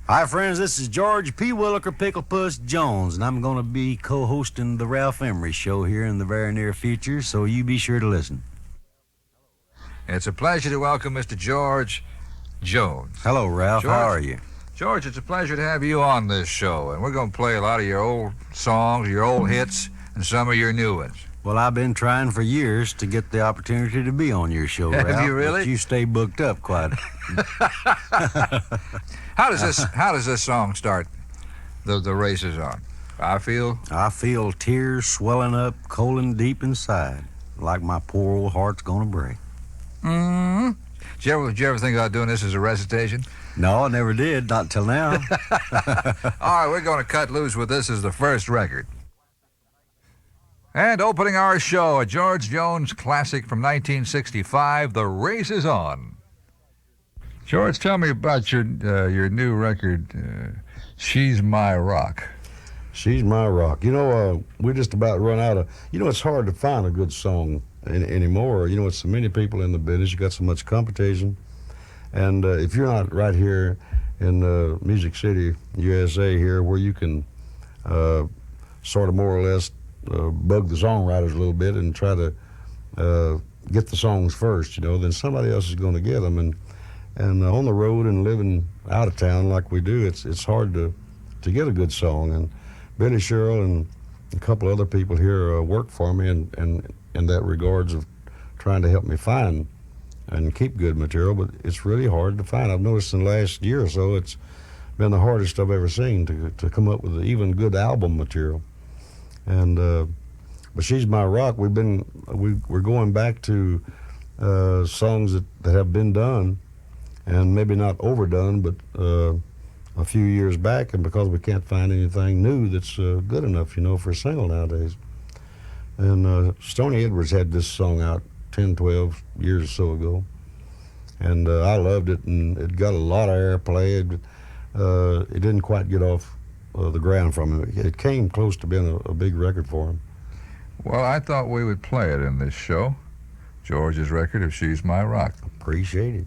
Hi, friends. This is George P. Williker Picklepuss Jones, and I'm going to be co-hosting the Ralph Emery Show here in the very near future, so you be sure to listen. It's a pleasure to welcome Mr. George Jones. Hello, Ralph. George, how are you? George, it's a pleasure to have you on this show, and we're going to play a lot of your old songs, your old hits, and some of your new ones. Well, I've been trying for years to get the opportunity to be on your show, Ralph. Have you really? But you stay booked up quite. How does this song start? The race is on. I feel tears swelling up cold and deep inside, like my poor old heart's gonna break. Mm-hmm. Did you ever think about doing this as a recitation? No, I never did, not till now. All right, we're going to cut loose with this as the first record. And opening our show, a George Jones classic from 1965, The Race is On. George, tell me about your new record, She's My Rock. She's My Rock. You know, we just about run out of... You know, it's hard to find a good song anymore. You know, it's so many people in the business. You got so much competition. And if you're not right here in Music City, USA here, where you can sort of more or less bug the songwriters a little bit and try to get the songs first, you know, then somebody else is going to get them. And on the road and living out of town like we do, it's hard to get a good song. And Billy Sherrill and a couple other people here work for me and in that regards of trying to help me find and keep good material, but it's really hard to find. I've noticed in the last year or so it's been the hardest I've ever seen to come up with even good album material. And but She's My Rock, we're going back to songs that have been done and maybe not overdone, but a few years back, and because we can't find anything new that's good enough, you know, for a single nowadays. And Stoney Edwards had this song out 10, 12 years or so ago, and I loved it, and it got a lot of airplay. It didn't quite get off the ground from him. It came close to being a big record for him. Well, I thought we would play it in this show, George's record of She's My Rock. Appreciate it.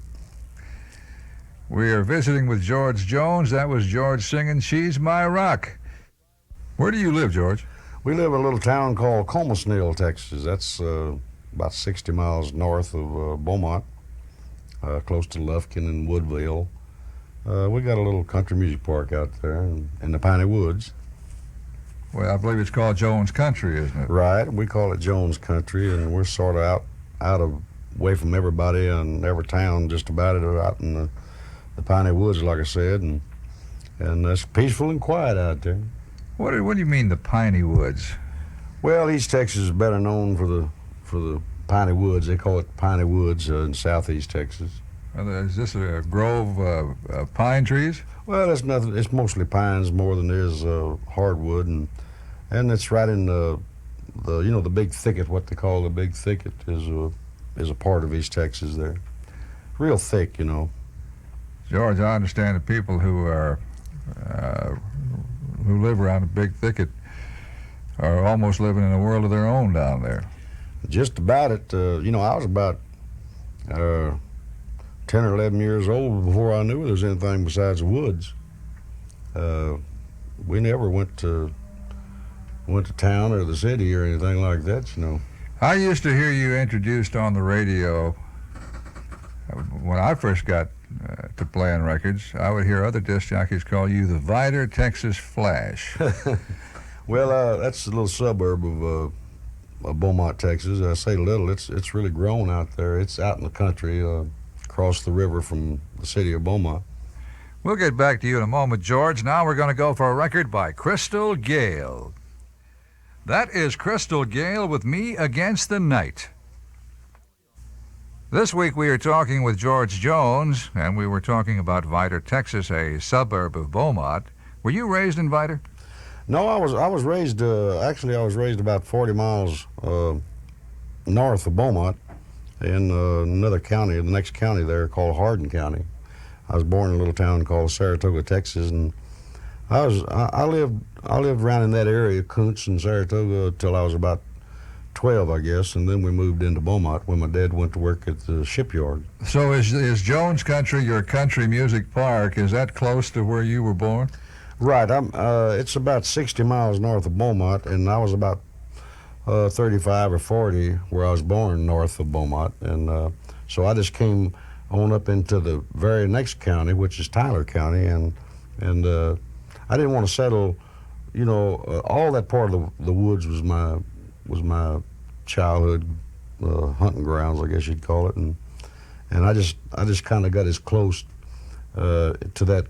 We are visiting with George Jones. That was George singing She's My Rock. Where do you live, George? We live in a little town called Comasnil, Texas. That's about 60 miles north of Beaumont, close to Lufkin and Woodville. We got a little country music park out there in the Piney Woods. Well, I believe it's called Jones Country, isn't it? Right. We call it Jones Country, and we're sort of away from everybody and every town just about it, out in the Piney Woods, like I said, and it's peaceful and quiet out there. What do you mean, the Piney Woods? Well, East Texas is better known for the Piney Woods. They call it Piney Woods in southeast Texas. Is this a grove of pine trees? Well, it's nothing. It's mostly pines more than there is hardwood, and it's right in the big thicket. What they call the big thicket is a part of East Texas there. Real thick, you know. George, I understand that people who live around a big thicket are almost living in a world of their own down there. Just about it. I was about 10 or 11 years old before I knew there was anything besides the woods. We never went to town or the city or anything like that, you know. I used to hear you introduced on the radio when I first got to playing records. I would hear other disc jockeys call you the Vidor Texas Flash. Well, that's a little suburb of Beaumont, Texas. I say little. It's really grown out there. It's out in the country, across the river from the city of Beaumont. We'll get back to you in a moment, George. Now we're going to go for a record by Crystal Gayle. That is Crystal Gayle with Me Against the Night. This week we are talking with George Jones, and we were talking about Vidor, Texas, a suburb of Beaumont. Were you raised in Vidor? No, I was raised, I was raised about 40 miles north of Beaumont in another county, the next county there called Hardin County. I was born in a little town called Saratoga, Texas, and I lived around in that area, Kuntz and Saratoga, till I was about 12, I guess, and then we moved into Beaumont when my dad went to work at the shipyard. So is Jones Country, your country music park, is that close to where you were born? Right. It's about 60 miles north of Beaumont, and I was about 35 or 40 where I was born north of Beaumont. And so I just came on up into the very next county, which is Tyler County, and I didn't want to settle. You know, all that part of the woods was my childhood hunting grounds, I guess you'd call it, and I just kind of got as close to that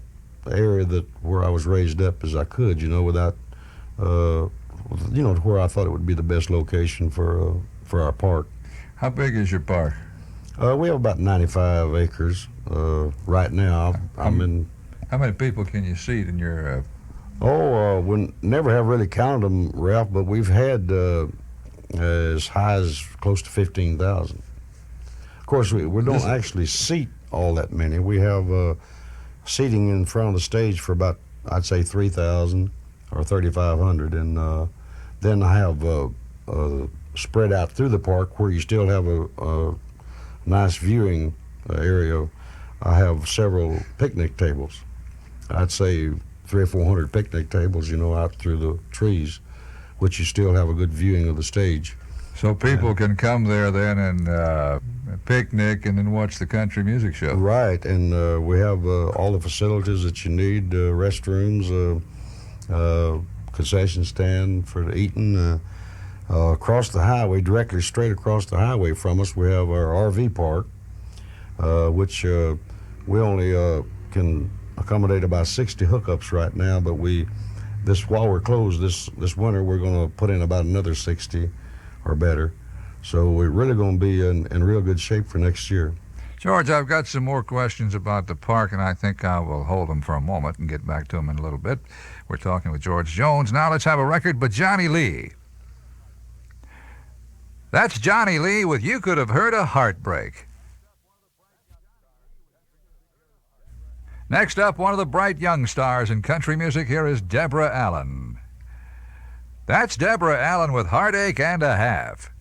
area where I was raised up as I could, you know, without you know, to where I thought it would be the best location for our park. How big is your park? We have about 95 acres right now. How many people can you seat in your? We never have really counted them, Ralph, but we've had as high as close to 15,000. Of course, we don't actually seat all that many. We have seating in front of the stage for about, I'd say, 3,000 or 3,500, and then I have spread out through the park where you still have a nice viewing area. I have several picnic tables. I'd say 300 or 400 picnic tables, you know, out through the trees, which you still have a good viewing of the stage. So people can come there then and picnic and then watch the country music show. Right, and we have all the facilities that you need, restrooms, concession stand for eating. Across the highway, directly straight across the highway from us, we have our RV park, which we only can accommodate about 60 hookups right now, but while we're closed this winter, we're going to put in about another 60 or better. So we're really going to be in real good shape for next year. George, I've got some more questions about the park, and I think I will hold them for a moment and get back to them in a little bit. We're talking with George Jones. Now let's have a record by Johnny Lee. That's Johnny Lee with You Could Have Heard a Heartbreak. Next up, one of the bright young stars in country music, here is Deborah Allen. That's Deborah Allen with Heartache and a Half.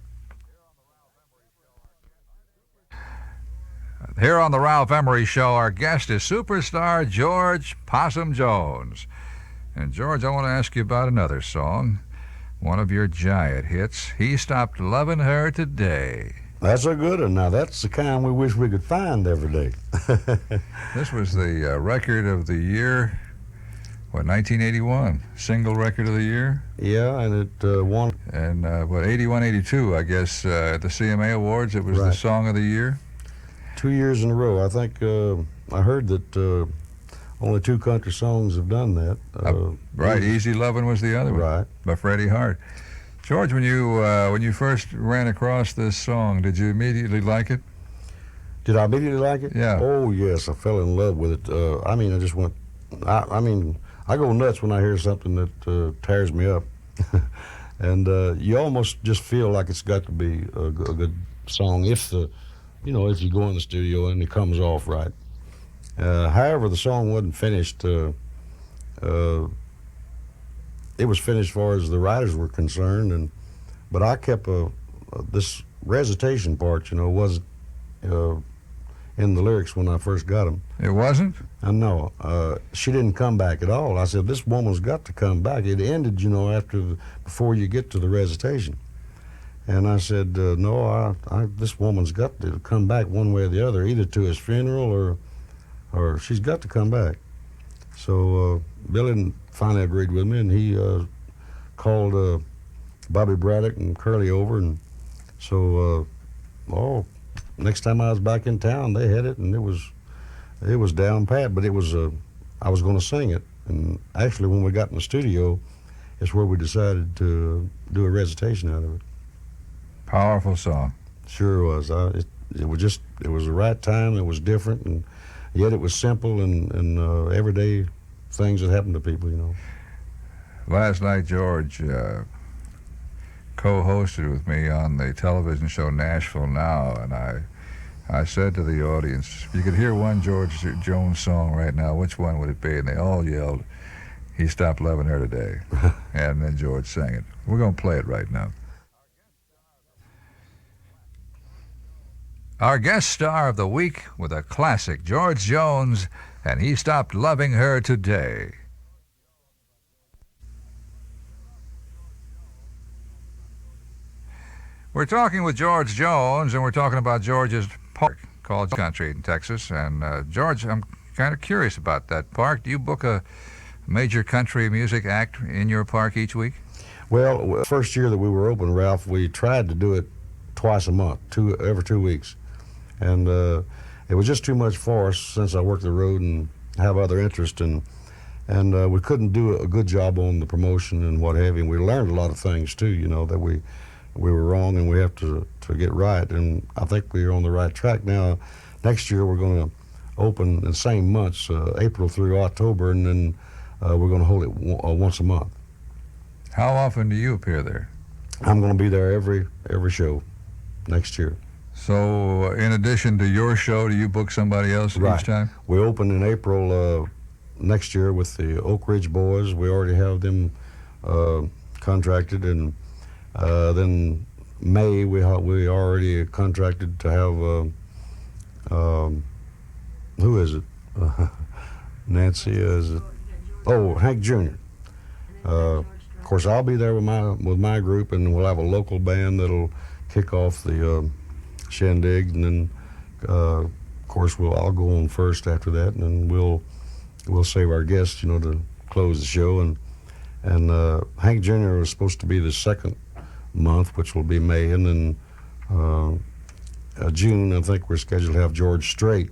Here on the Ralph Emery Show, our guest is superstar George Possum Jones. And George, I want to ask you about another song, one of your giant hits, He Stopped Loving Her Today. That's a good one. Now, that's the kind we wish we could find every day. This was the record of the year, 1981? Single record of the year? Yeah, and it won. And 81, 82, I guess, at the CMA Awards, it was Right. the Song of the Year? 2 years in a row. I think I heard that only 2 country songs have done that. Right, Easy Lovin' was the other one. Right. By Freddie Hart. George, when you first ran across this song, did you immediately like it? Did I immediately like it? Yeah. Oh, yes, I fell in love with it. I mean, I just went, I go nuts when I hear something that tears me up. And you almost just feel like it's got to be a good song if you go in the studio and it comes off right. However, the song wasn't finished. It was finished as far as the writers were concerned, but I kept this recitation part, wasn't in the lyrics when I first got them. It wasn't? I know. She didn't come back at all. I said, this woman's got to come back. It ended, before you get to the recitation. And I said, no, this woman's got to come back one way or the other, either to his funeral or she's got to come back. So Billy finally agreed with me, and he called Bobby Braddock and Curly over, and so next time I was back in town, they had it, and it was down pat. But it was I was going to sing it, and actually when we got in the studio, it's where we decided to do a recitation out of it. Powerful song. Sure was. It was the right time. It was different, and yet it was simple and everyday things that happen to people, Last night, George co-hosted with me on the television show Nashville Now, and I said to the audience, if you could hear one George Jones song right now, which one would it be? And they all yelled, He Stopped Loving Her Today. And then George sang it. We're going to play it right now. Our guest star of the week with a classic, George Jones, and He Stopped Loving Her Today. We're talking with George Jones, and we're talking about George's park called Country in Texas. And George, I'm kind of curious about that park. Do you book a major country music act in your park each week? Well, first year that we were open, Ralph, we tried to do it twice a month, every 2 weeks. And it was just too much for us since I work the road and have other interests. And we couldn't do a good job on the promotion and what have you. And we learned a lot of things, too, you know, that we were wrong and we have to get right. And I think we're on the right track now. Next year we're going to open in the same months, April through October, and then we're going to hold it once a month. How often do you appear there? I'm going to be there every show next year. So in addition to your show, do you book somebody else Right. each time? We open in April next year with the Oak Ridge Boys. We already have them contracted, and then May we already contracted to have who is it? Nancy, is it? Oh, Hank Jr. Of course, I'll be there with my group, and we'll have a local band that'll kick off the shindig, and then of course I'll go on first after that, and then we'll save our guests, you know, to close the show. And Hank Jr. was supposed to be the second month, which will be May, and then June I think we're scheduled to have George Strait,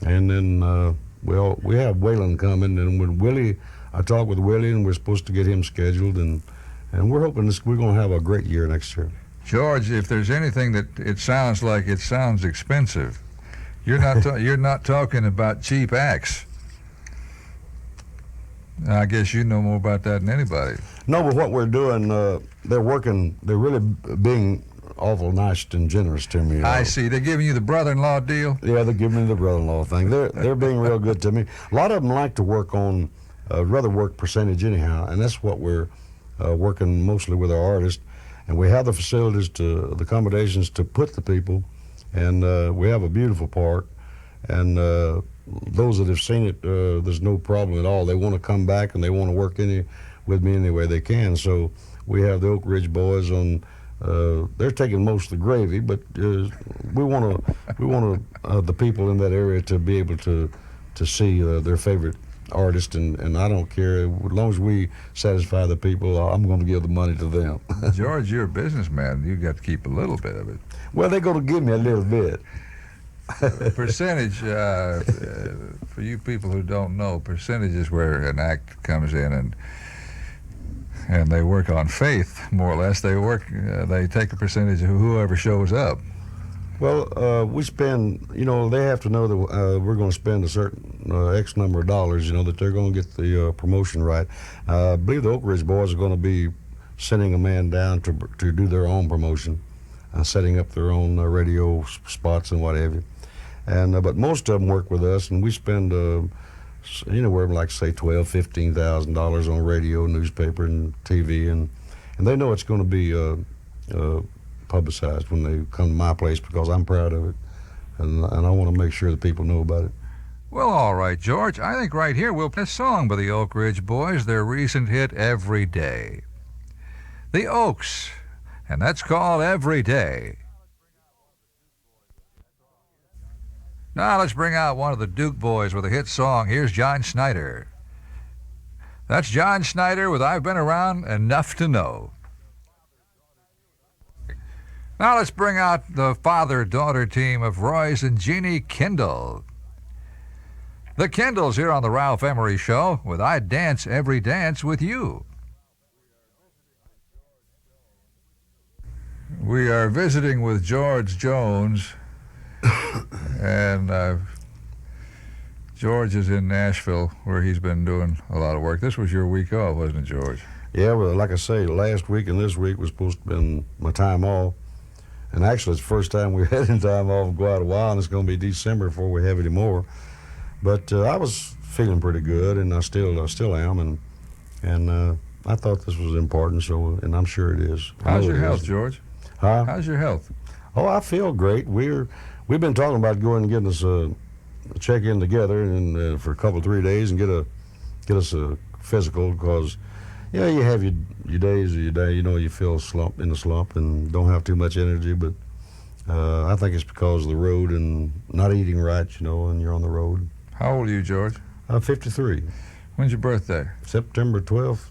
and then we have Waylon coming, and when Willie, I talked with Willie, and we're supposed to get him scheduled, and we're hoping we're going to have a great year next year. George, if there's anything that it sounds like it sounds expensive, you're not talking about cheap acts. I guess you know more about that than anybody. No, but what we're doing, they're really being awful nice and generous to me. I see. They're giving you the brother-in-law deal? Yeah, they're giving me the brother-in-law thing. They're being real good to me. A lot of them like to work on, rather work percentage anyhow, and that's what we're working mostly with our artists. And we have the facilities, the accommodations to put the people, and we have a beautiful park. And those that have seen it, there's no problem at all. They want to come back and they want to work with me any way they can. So we have the Oak Ridge Boys on. They're taking most of the gravy, but we want the people in that area to be able to see their favorite artist, and I don't care, as long as we satisfy the people, I'm going to give the money to them. George, you're a businessman. You got to keep a little bit of it. Well, they're going to give me a little bit. Percentage, for you people who don't know, percentage is where an act comes in and they work on faith, more or less. They take a percentage of whoever shows up. Well, we spend, you know, they have to know that we're going to spend a certain X number of dollars, you know, that they're going to get the promotion right. I believe the Oak Ridge Boys are going to be sending a man down to do their own promotion, setting up their own radio spots and what have you. And but most of them work with us, and we spend anywhere from, like, say, $12,000, $15,000 on radio, newspaper, and TV, and they know it's going to be publicized when they come to my place, because I'm proud of it, and I want to make sure that people know about it. Well, all right, George. I think right here we'll play a song by the Oak Ridge Boys, their recent hit, Every Day. The Oaks, and that's called Every Day. Now let's bring out one of the Duke Boys with a hit song. Here's John Schneider. That's John Schneider with I've Been Around Enough to Know. Now let's bring out the father-daughter team of Royce and Jeannie Kendall. The Kendalls here on the Ralph Emery Show with I Dance Every Dance with You. We are visiting with George Jones, and George is in Nashville, where he's been doing a lot of work. This was your week off, wasn't it, George? Yeah, well, like I say, last week and this week was supposed to have been my time off. And actually, it's the first time we've had any time off in quite a while, and it's going to be December before we have any more. But I was feeling pretty good, and I still am, and I thought this was important, so, and I'm sure it is. How's your health, George? Huh? How's your health? Oh, I feel great. We've been talking about going and getting us a check-in together and for a couple 3 days and get us a physical because you have your days or your day. You feel in a slump and don't have too much energy, but I think it's because of the road and not eating right, and you're on the road. How old are you, George? I'm 53. When's your birthday? September 12th.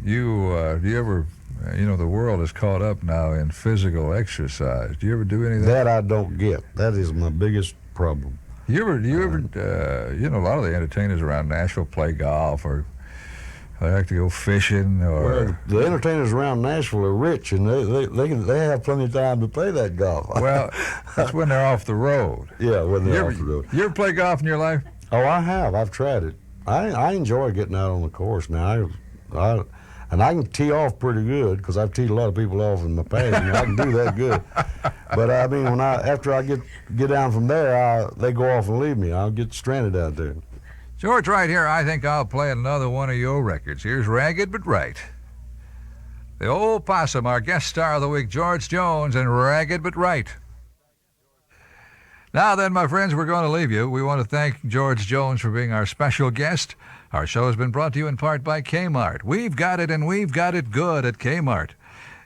Do you ever, the world is caught up now in physical exercise. Do you ever do any of that? That I don't get. That is my biggest problem. Do you ever, a lot of the entertainers around Nashville play golf or they like to go fishing or... Well, the entertainers around Nashville are rich and they have plenty of time to play that golf. Well, that's when they're off the road. Yeah, when they're off the road. You ever play golf in your life? Oh, I have. I've tried it. I enjoy getting out on the course now. And I can tee off pretty good because I've teed a lot of people off in my past. I can do that good. But I mean, after I get down from there, they go off and leave me. I'll get stranded out there. George, right here, I think I'll play another one of your records. Here's Ragged But Right. The Old Possum, our guest star of the week, George Jones, and Ragged But Right. Now then, my friends, we're going to leave you. We want to thank George Jones for being our special guest. Our show has been brought to you in part by Kmart. We've got it, and we've got it good at Kmart.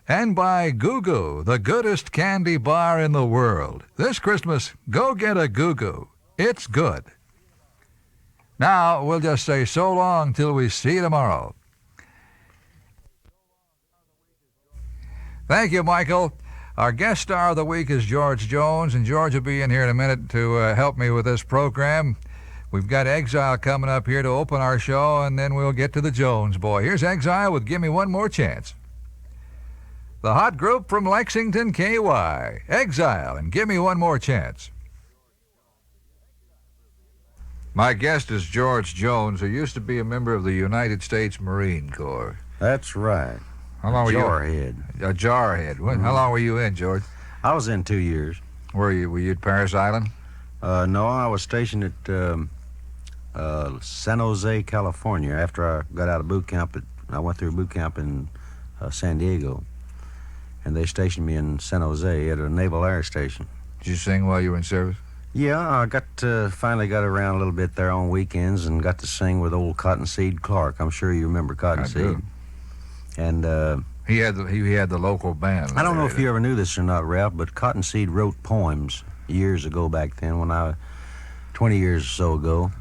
And by Goo Goo, the goodest candy bar in the world. This Christmas, go get a Goo Goo. It's good. Now, we'll just say so long till we see you tomorrow. Thank you, Michael. Our guest star of the week is George Jones, and George will be in here in a minute to help me with this program. We've got Exile coming up here to open our show, and then we'll get to the Jones Boy. Here's Exile with Gimme One More Chance. The hot group from Lexington, KY. Exile and Gimme One More Chance. My guest is George Jones, who used to be a member of the United States Marine Corps. That's right. How long were you? Jarhead. A jarhead. How long were you in, George? I was in 2 years. Were you at Paris Island? No, I was stationed at San Jose, California. After I got out of boot camp, I went through boot camp in San Diego, and they stationed me in San Jose at a Naval Air Station. Did you sing while you were in service? Yeah, I finally got around a little bit there on weekends and got to sing with old Cottonseed Clark. I'm sure you remember Cottonseed. I do. And he had the local band. I don't know if you ever knew this or not, Ralph, but Cottonseed wrote poems years ago back then, 20 years or so ago,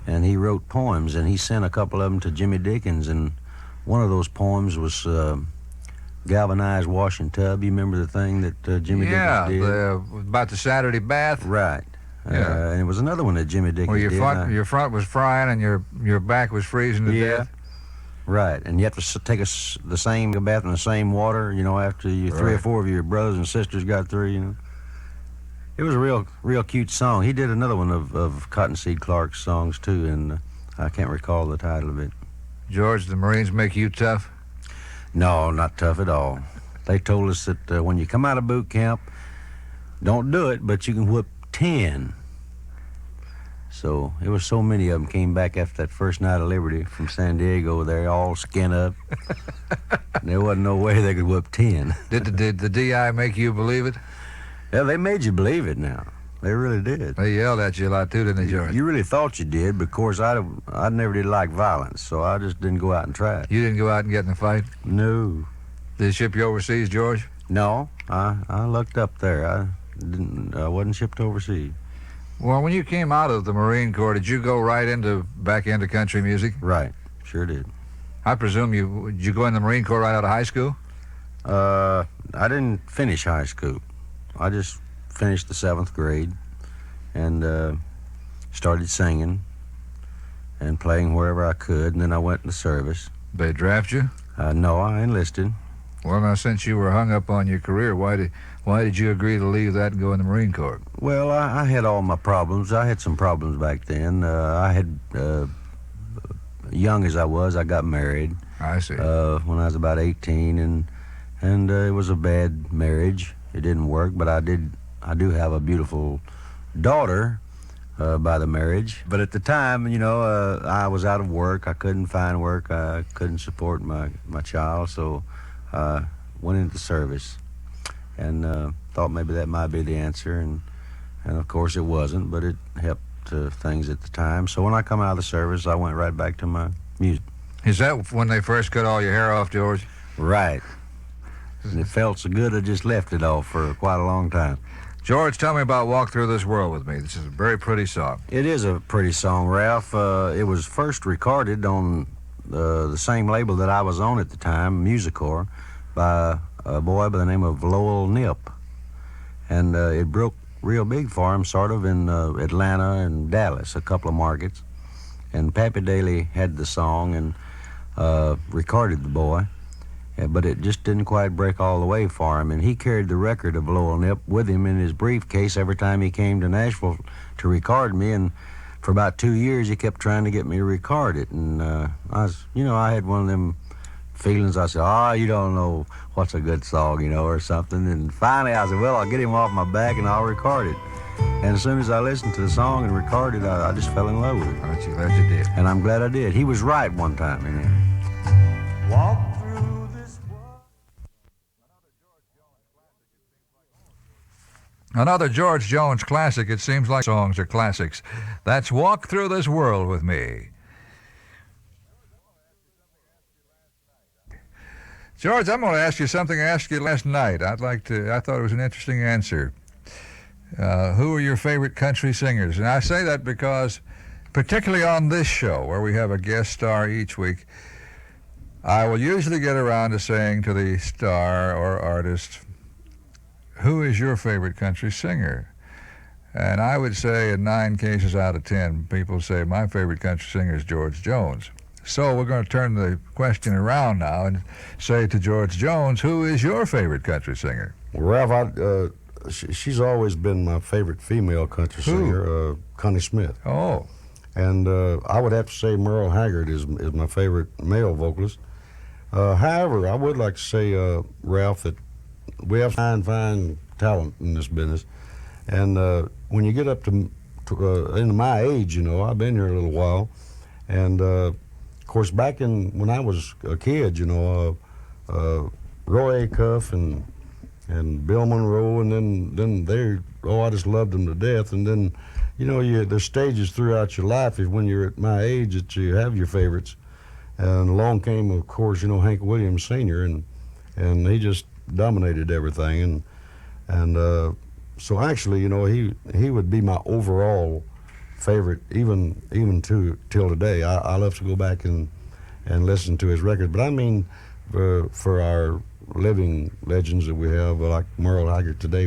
and he wrote poems, and he sent a couple of them to Jimmy Dickens, and one of those poems was Galvanized Washing Tub. You remember the thing that Jimmy Dickens did? Yeah, about the Saturday bath. Right. Yeah. And it was another one that Jimmy Dickens Well, did. your front was frying and your back was freezing to death. Right, and you have to take the same bath in the same water, after three or four of your brothers and sisters got through, It was a real cute song. He did another one of Cottonseed Clark's songs, too, and I can't recall the title of it. George, the Marines make you tough? No, not tough at all. They told us that when you come out of boot camp, don't do it, but you can whip 10. So it was so many of them came back after that first night of liberty from San Diego. They're all skin up. And there wasn't no way they could whip 10. Did the DI make you believe it? Yeah, they made you believe it now. They really did. They yelled at you a lot, too, didn't they, George? You really thought you did, but of course I never did like violence, so I just didn't go out and try it. You didn't go out and get in a fight? No. Did they ship you overseas, George? No, I looked up there. I wasn't shipped overseas. Well, when you came out of the Marine Corps, did you go right back into country music? Right, sure did. I presume did you go in the Marine Corps right out of high school? I didn't finish high school. I just finished the 7th grade and started singing and playing wherever I could, and then I went into service. They draft you? No, I enlisted. Well, now, since you were hung up on your career, why did you agree to leave that and go in the Marine Corps? Well, I had all my problems. I had some problems back then. I had, young as I was, I got married. I see. When I was about 18, and it was a bad marriage. It didn't work, but I do have a beautiful daughter by the marriage. But at the time, I was out of work. I couldn't find work. I couldn't support my child, so I went into service. And thought maybe that might be the answer, and of course it wasn't, but it helped things at the time. So when I come out of the service, I went right back to my music. Is that when they first cut all your hair off, George? Right. And it felt so good I just left it off for quite a long time. George, tell me about Walk Through This World with Me. This is a very pretty song. It is a pretty song, Ralph. It was first recorded on the same label that I was on at the time, Musicor, by a boy by the name of Lowell Nip. And it broke real big for him, sort of, in Atlanta and Dallas, a couple of markets. And Pappy Daly had the song and recorded the boy. But it just didn't quite break all the way for him. And he carried the record of Lowell Nip with him in his briefcase every time he came to Nashville to record me. And for about 2 years, he kept trying to get me to record it. And I had one of them feelings. I said, you don't know what's a good song, or something. And finally, I said, well, I'll get him off my back and I'll record it. And as soon as I listened to the song and recorded it, I just fell in love with it. Aren't you glad you did? And I'm glad I did. He was right one time, Walk through this world. Another George Jones classic. It seems like songs are classics. That's Walk Through This World with Me. George, I'm going to ask you something I asked you last night. I thought it was an interesting answer. Who are your favorite country singers? And I say that because, particularly on this show, where we have a guest star each week, I will usually get around to saying to the star or artist, who is your favorite country singer? And I would say in 9 cases out of 10, people say my favorite country singer is George Jones. So we're going to turn the question around now and say to George Jones, who is your favorite country singer? Well, Ralph, she's always been my favorite female country singer, Connie Smith. Oh. And I would have to say Merle Haggard is my favorite male vocalist. However, I would like to say, Ralph, that we have fine talent in this business. And when you get up to into my age, I've been here a little while. And, of course, back when I was a kid, Roy Acuff and Bill Monroe, and then I just loved them to death. And then, there's stages throughout your life when you're at my age that you have your favorites. And along came, of course, Hank Williams Sr., and he just dominated everything. And so actually, he would be my overall favorite, even till today. I love to go back and listen to his records. But I mean, for our living legends that we have, like Merle Haggard today,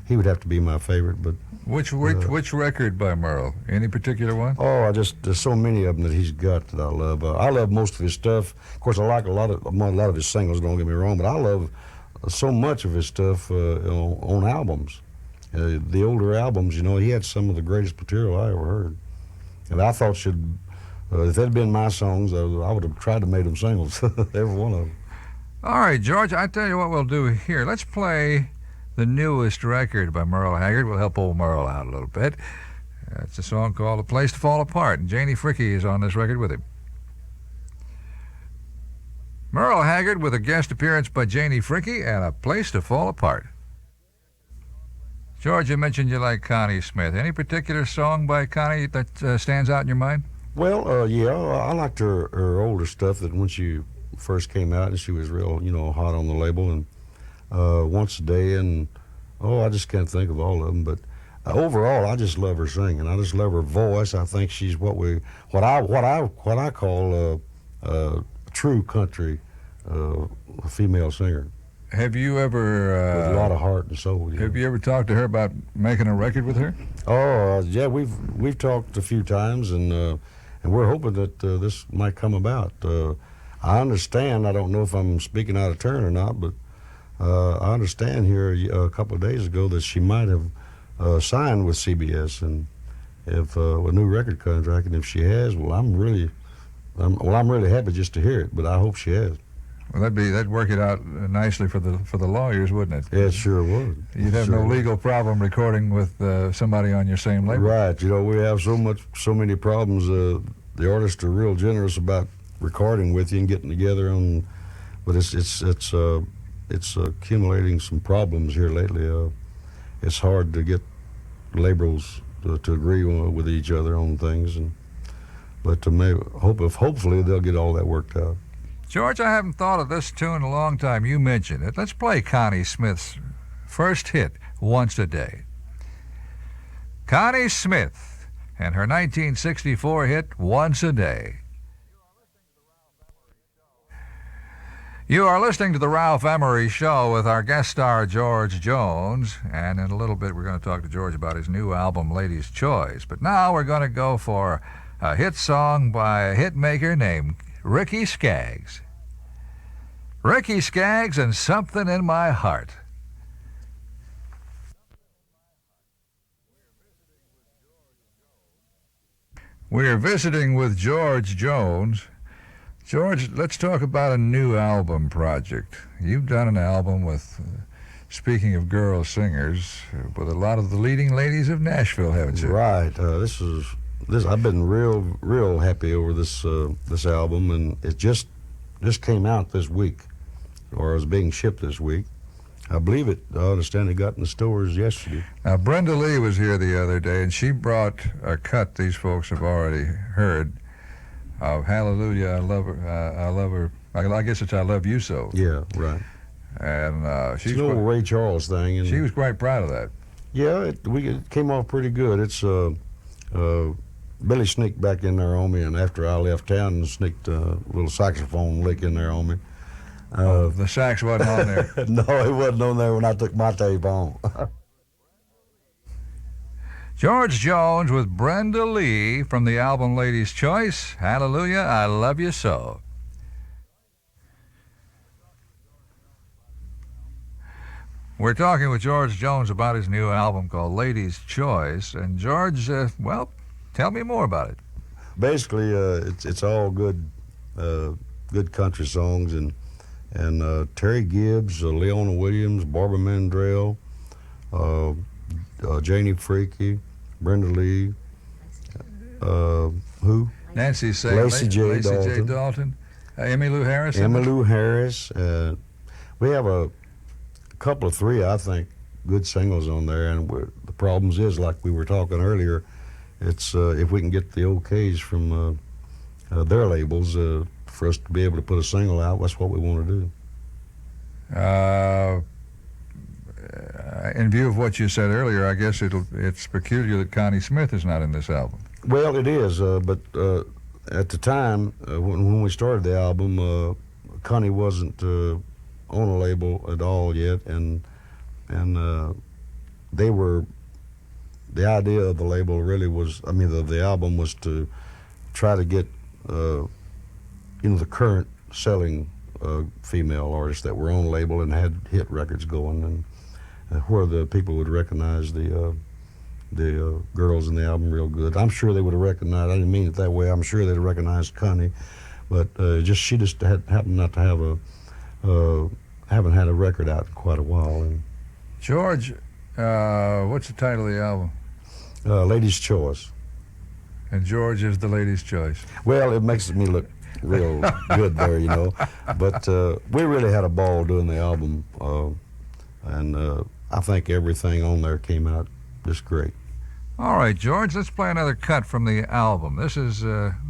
he would have to be my favorite. But which record by Merle? Any particular one? Oh, there's so many of them that he's got that I love. I love most of his stuff. Of course, I like a lot of his singles. Don't get me wrong, but I love so much of his stuff on albums. The older albums, he had some of the greatest material I ever heard. And I thought if that had been my songs, I would have tried to make them singles, every one of them. All right, George, I tell you what we'll do here. Let's play the newest record by Merle Haggard. We'll help old Merle out a little bit. It's a song called A Place to Fall Apart, and Janie Fricke is on this record with him. Merle Haggard with a guest appearance by Janie Fricke and A Place to Fall Apart. George, you mentioned you like Connie Smith. Any particular song by Connie that stands out in your mind? Well, yeah, I liked her older stuff that when she first came out and she was real, hot on the label, and Once a Day, and I just can't think of all of them. But overall, I just love her singing. I just love her voice. I think she's what I call a true country female singer. Have you ever with a lot of heart and soul? Have you ever talked to her about making a record with her? Oh, yeah, we've talked a few times, and we're hoping that this might come about. I understand. I don't know if I'm speaking out of turn or not, but I understand here a couple of days ago that she might have signed with CBS, and if a new record contract, and if she has, I'm really happy just to hear it. But I hope she has. Well, that'd work it out nicely for the lawyers, wouldn't it? Yeah, it sure would. You'd have no legal problem recording with somebody on your same label. Right. We have so many problems. The artists are real generous about recording with you and getting together but it's it's accumulating some problems here lately. It's hard to get laborers to agree with each other on things, but hopefully they'll get all that worked out. George, I haven't thought of this tune in a long time. You mentioned it. Let's play Connie Smith's first hit, Once a Day. Connie Smith and her 1964 hit, Once a Day. You are listening to the Ralph Emery Show with our guest star, George Jones. And in a little bit, we're going to talk to George about his new album, Lady's Choice. But now we're going to go for a hit song by a hit maker named Ricky Skaggs. Ricky Skaggs and Something in My Heart. We're visiting with George Jones. George, let's talk about a new album project. You've done an album with, speaking of girl singers, with a lot of the leading ladies of Nashville, haven't you? Right. This. I've been real happy over this album, and it just came out this week, or is being shipped this week. I believe it. I understand it got in the stores yesterday. Now, Brenda Lee was here the other day, and she brought a cut these folks have already heard of Hallelujah, I Love Her, I Love Her. I guess it's I Love You So. Yeah, right. And It's an old Ray Charles thing. And she was quite proud of that. Yeah, it came off pretty good. It's Billy sneaked back in there on me, and after I left town, and sneaked a little saxophone lick in there on me. The sax wasn't on there. No, it wasn't on there when I took my tape on. George Jones with Brenda Lee from the album Lady's Choice, Hallelujah, I Love You So. We're talking with George Jones about his new album called Lady's Choice. And George, well, tell me more about it. Basically, it's all good country songs, and Terry Gibbs, Leona Williams, Barbara Mandrell, Janie Freaky, Brenda Lee, who? Nancy Say, Lacey J. Dalton, Emmylou Harris. Emmylou Harris. We have a couple of three, I think, good singles on there, and the problems is, like we were talking earlier, it's if we can get the okays from their labels for us to be able to put a single out, that's what we want to do. In view of what you said earlier, I guess it's peculiar that Connie Smith is not in this album. Well, it is, but at the time when we started the album, Connie wasn't on a label at all yet, and they were. The idea of the label really was, the album was to try to get, the current selling female artists that were on the label and had hit records going, and where the people would recognize the girls in the album real good. I'm sure they would have recognized. I didn't mean it that way. I'm sure they'd have recognized Connie, but she just happened not to have haven't had a record out in quite a while. And George, what's the title of the album? Lady's Choice. And George is the lady's choice. Well, it makes me look real good there, But we really had a ball doing the album, and I think everything on there came out just great. All right, George, let's play another cut from the album. This is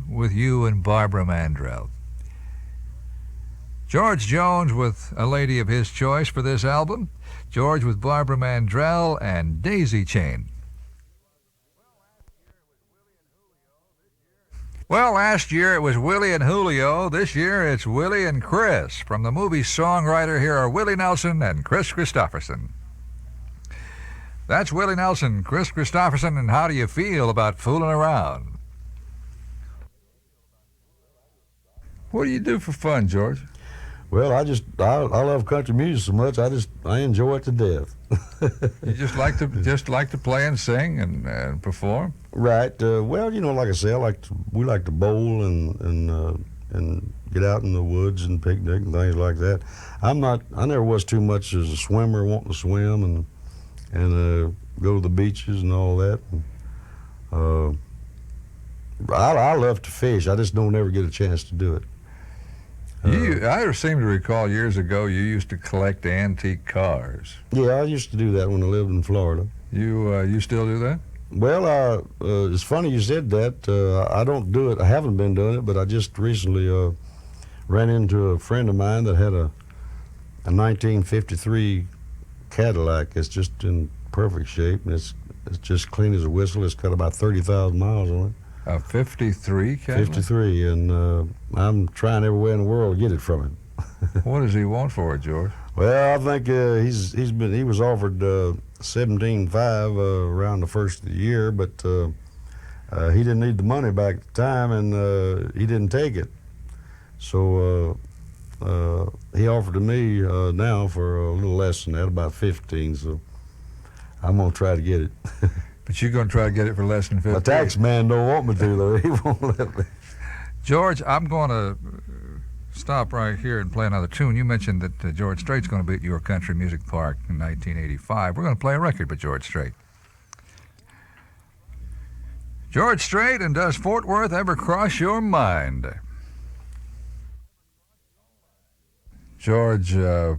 with you and Barbara Mandrell. George Jones with a lady of his choice for this album. George with Barbara Mandrell and Daisy Chain. Well, last year it was Willie and Julio. This year it's Willie and Chris. From the movie Songwriter, here are Willie Nelson and Chris Christopherson. That's Willie Nelson, Chris Christopherson, and how do you feel about fooling around? What do you do for fun, George? Well, I love country music so much. I enjoy it to death. You just like to play and sing and perform? Right. Well, like I say, we like to bowl and get out in the woods and picnic and things like that. I never was too much as a swimmer, wanting to swim and go to the beaches and all that. I love to fish. I just don't ever get a chance to do it. I seem to recall years ago you used to collect antique cars. Yeah, I used to do that when I lived in Florida. You still do that? Well, it's funny you said that. I don't do it. I haven't been doing it, but I just recently ran into a friend of mine that had a 1953 Cadillac. It's just in perfect shape, and it's just clean as a whistle. It's got about 30,000 miles on it. A 53 Cadillac? 53, and I'm trying every way in the world to get it from him. What does he want for it, George? Well, I think he was offered $17,500 around the first of the year, but he didn't need the money back at the time, and he didn't take it. So he offered to me now for a little less than that, about 15. So I'm gonna try to get it. But you're going to try to get it for less than 50. My tax man don't want me to, though. He won't let me. George, I'm going to stop right here and play another tune. You mentioned that George Strait's going to be at your Country Music Park in 1985. We're going to play a record by George Strait. George Strait, and does Fort Worth ever cross your mind? George, I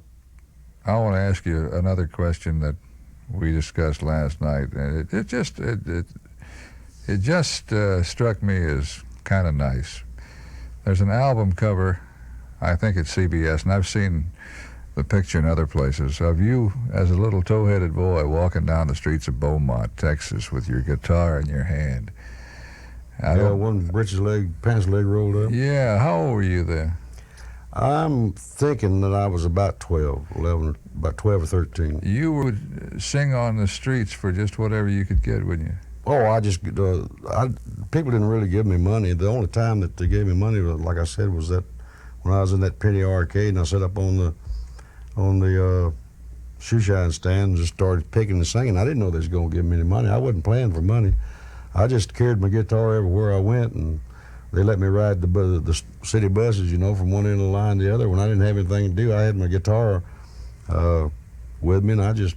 want to ask you another question that we discussed last night, and it just struck me as kind of nice. There's an album cover, I think it's CBS, and I've seen the picture in other places, of you as a little tow-headed boy walking down the streets of Beaumont, Texas, with your guitar in your hand. One breeches leg, pants leg rolled up. Yeah, how old were you then? I'm thinking that I was about 12 or 13. You would sing on the streets for just whatever you could get, wouldn't you? Oh, people didn't really give me money. The only time that they gave me money, like I said, was that when I was in that penny arcade and I sat up on the shoe shine stand and just started picking and singing. I didn't know they was going to give me any money. I wasn't playing for money. I just carried my guitar everywhere I went, and they let me ride the city buses, from one end of the line to the other. When I didn't have anything to do, I had my guitar with me, and I just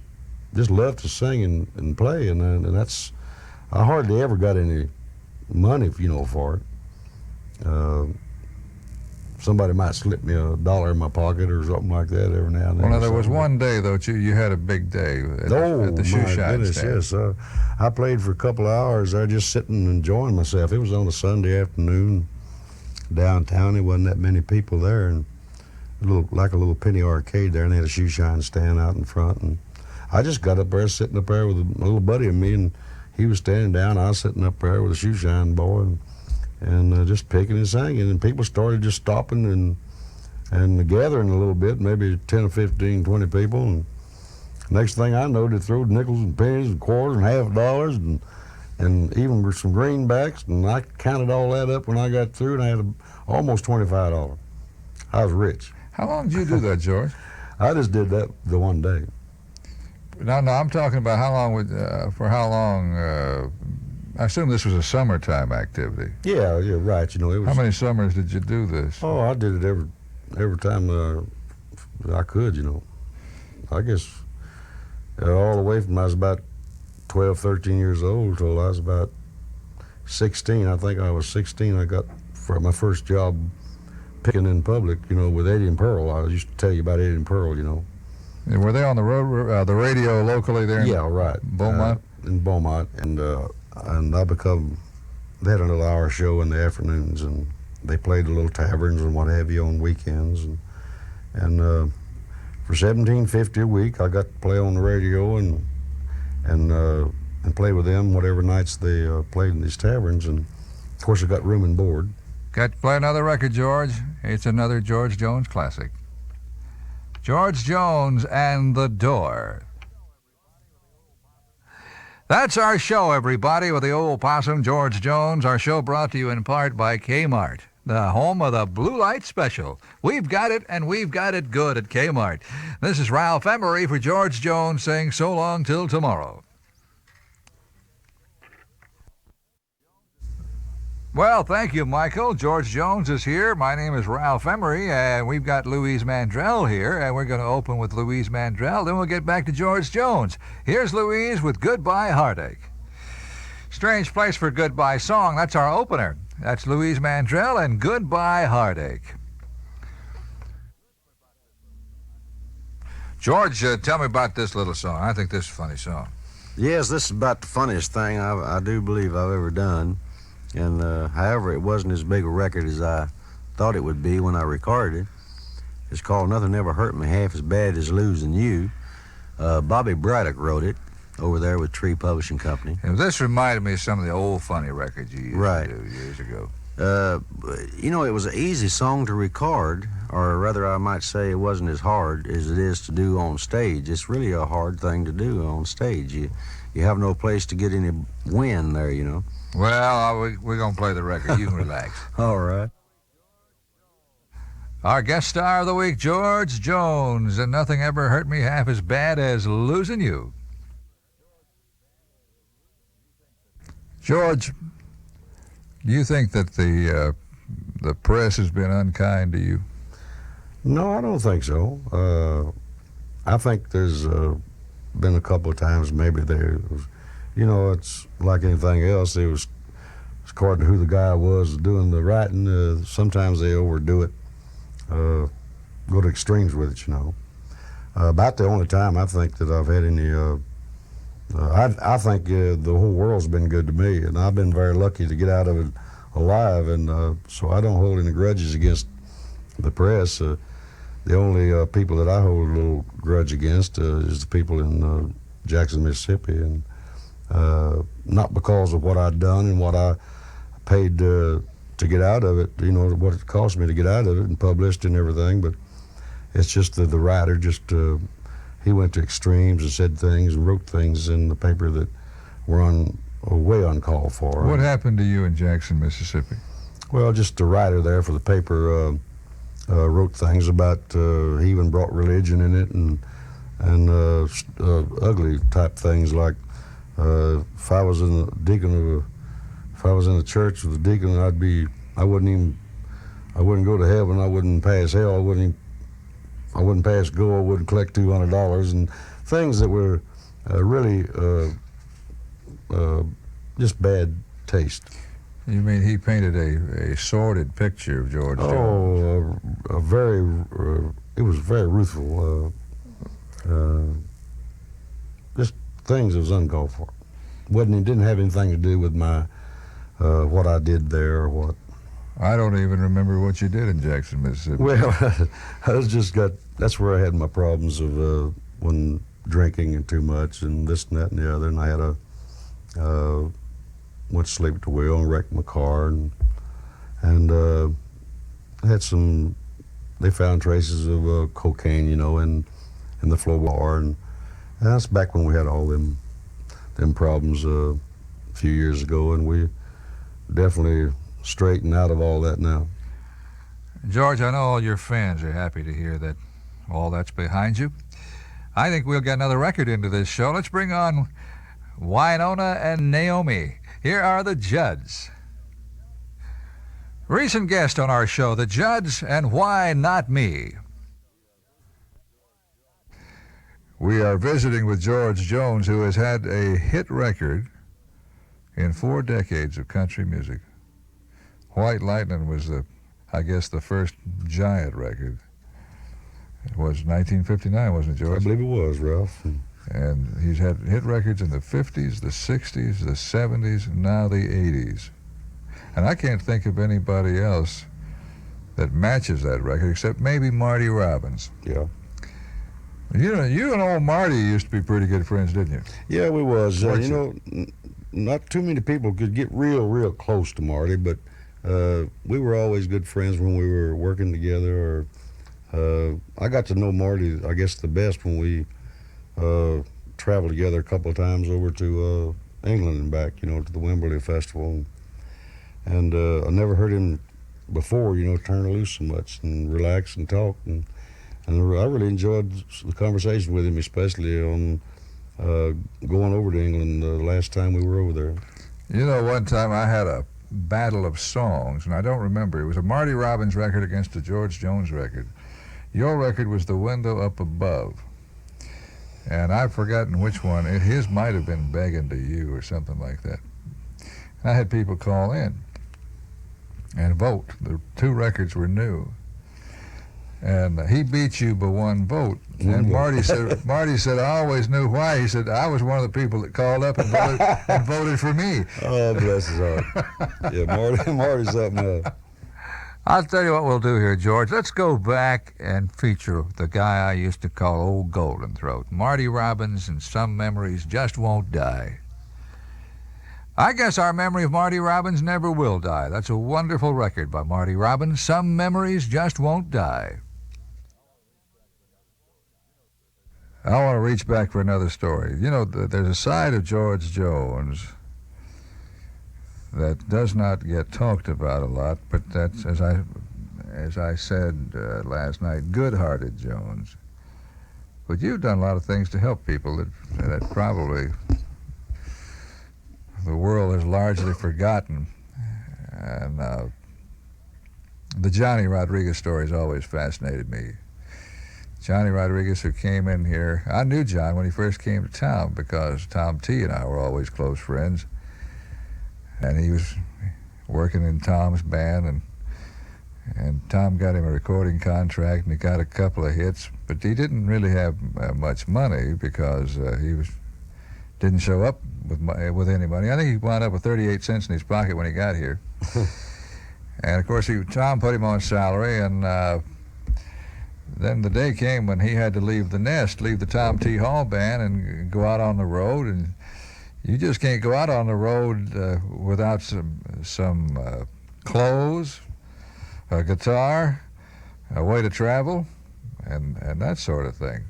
loved to sing and play, and that's, I hardly ever got any money, for it. Somebody might slip me $1 in my pocket or something like that every now and then. Well, now, there was one day, though, you had a big day at the shoe shine stand. Yes. I played for a couple of hours there, just sitting and enjoying myself. It was on a Sunday afternoon downtown. There wasn't that many people there, and like a little penny arcade there, and they had a shoe shine stand out in front. And I just got up there, sitting up there with a little buddy of me, and he was standing down. I was sitting up there with a shoe shine boy, and just picking and singing, and people started just stopping and gathering a little bit, maybe 10 or 15, 20 people, and next thing I know, they threw nickels and pennies and quarters and $half and even some greenbacks, and I counted all that up when I got through, and I had almost $25. I was rich. How long did you do that, George? I just did that the one day. No, I'm talking about how long for how long. I assume this was a summertime activity. Yeah, right. It was. How many summers did you do this? Oh, I did it every time I could. I guess all the way from I was about 12, 13 years old till I was about 16. I think I was 16. I got for my first job picking in public. With Eddie and Pearl. I used to tell you about Eddie and Pearl. And were they on the road, the radio locally there? Yeah, right. Beaumont. In Beaumont, and they had a little hour show in the afternoons, and they played the little taverns and what have you on weekends, and for $17.50 a week, I got to play on the radio and play with them whatever nights they played in these taverns, and of course I got room and board. Got to play another record, George. It's another George Jones classic. George Jones and the Door. That's our show, everybody, with the old possum, George Jones. Our show brought to you in part by Kmart, the home of the Blue Light Special. We've got it, and we've got it good at Kmart. This is Ralph Emery for George Jones saying so long till tomorrow. Well, thank you, Michael. George Jones is here. My name is Ralph Emery, and we've got Louise Mandrell here, and we're going to open with Louise Mandrell. Then we'll get back to George Jones. Here's Louise with Goodbye Heartache. Strange place for Goodbye Song. That's our opener. That's Louise Mandrell and Goodbye Heartache. George, tell me about this little song. I think this is a funny song. Yes, this is about the funniest thing I do believe I've ever done. And however, it wasn't as big a record as I thought it would be when I recorded it. It's called Nothing Ever Hurt Me Half as Bad as Losing You. Bobby Braddock wrote it over there with Tree Publishing Company. And this reminded me of some of the old funny records you used to do years ago. You know, it was an easy song to record, or rather I might say it wasn't as hard as it is to do on stage. It's really a hard thing to do on stage. You have no place to get any wind there, you know. Well, we're going to play the record. You can relax. All right. Our guest star of the week, George Jones, and Nothing Ever Hurt Me Half as Bad as Losing You. George, do you think that the press has been unkind to you? No, I don't think so. I think there's been a couple of times maybe there was, you know, it's like anything else. It was according to who the guy was doing the writing. Sometimes they overdo it, go to extremes with it, you know. About the only time I think that I've had any, I think the whole world's been good to me, and I've been very lucky to get out of it alive, and so I don't hold any grudges against the press. The only people that I hold a little grudge against is the people in Jackson, Mississippi, and not because of what I'd done and what I paid to get out of it, you know, what it cost me to get out of it and published and everything, but it's just that the writer just, he went to extremes and said things and wrote things in the paper that were way uncalled for. What happened to you in Jackson, Mississippi? Well, just the writer there for the paper wrote things about, he even brought religion in it and ugly type things like, if I was in the church with the deacon, I wouldn't go to heaven, I wouldn't pass hell, I wouldn't pass go, I wouldn't collect $200, and things that were really just bad taste. You mean he painted a sordid picture of George Jones? It was very ruthful. Just things that was uncalled for. It didn't have anything to do with my what I did there or what. I don't even remember what you did in Jackson, Mississippi. Well, that's where I had my problems of when drinking and too much and this and that and the other, and I had went to sleep at the wheel and wrecked my car and had they found traces of cocaine, you know, in the floor bar, and that's back when we had all them problems a few years ago, and we definitely straightened out of all that now. George, I know all your fans are happy to hear that all that's behind you. I think we'll get another record into this show. Let's bring on Winona and Naomi. Here are the Judds. Recent guest on our show, the Judds and Why Not Me. We are visiting with George Jones, who has had a hit record in 4 decades of country music. White Lightning was I guess the first giant record. It was 1959, wasn't it, George? I believe it was, Ralph. And he's had hit records in the 50s, the 60s, the 70s, and now the 80s. And I can't think of anybody else that matches that record except maybe Marty Robbins. Yeah. You know, you and old Marty used to be pretty good friends, didn't you? Yeah, we was. You know, not too many people could get real close to Marty, but we were always good friends when we were working together. I got to know Marty, I guess, the best when we traveled together a couple of times over to England and back, you know, to the Wembley Festival. And I never heard him before, you know, turn loose so much and relax and talk. And I really enjoyed the conversation with him, especially on going over to England the last time we were over there. You know, one time I had a battle of songs, and I don't remember. It was a Marty Robbins record against a George Jones record. Your record was The Window Up Above. And I've forgotten which one. His might have been Begging to You or something like that. And I had people call in and vote. The 2 records were new. And he beat you by 1 vote. And Marty said, I always knew why. He said, I was one of the people that called up and voted for me. Oh, bless his heart. Yeah, Marty's something else. I'll tell you what we'll do here, George. Let's go back and feature the guy I used to call Old Golden Throat, Marty Robbins, and Some Memories Just Won't Die. I guess our memory of Marty Robbins never will die. That's a wonderful record by Marty Robbins. Some Memories Just Won't Die. I want to reach back for another story. You know, there's a side of George Jones that does not get talked about a lot, but that's, as I said last night, good-hearted Jones. But you've done a lot of things to help people that probably the world has largely forgotten. And the Johnny Rodriguez story has always fascinated me. Johnny Rodriguez, who came in here, I knew John when he first came to town because Tom T and I were always close friends. And he was working in Tom's band, and Tom got him a recording contract, and he got a couple of hits, but he didn't really have much money because he didn't show up with any money. I think he wound up with 38 cents in his pocket when he got here. And of course, Tom put him on salary, and then the day came when he had to leave the nest, leave the Tom T Hall band, and go out on the road. And you just can't go out on the road without some clothes, a guitar, a way to travel, and that sort of thing.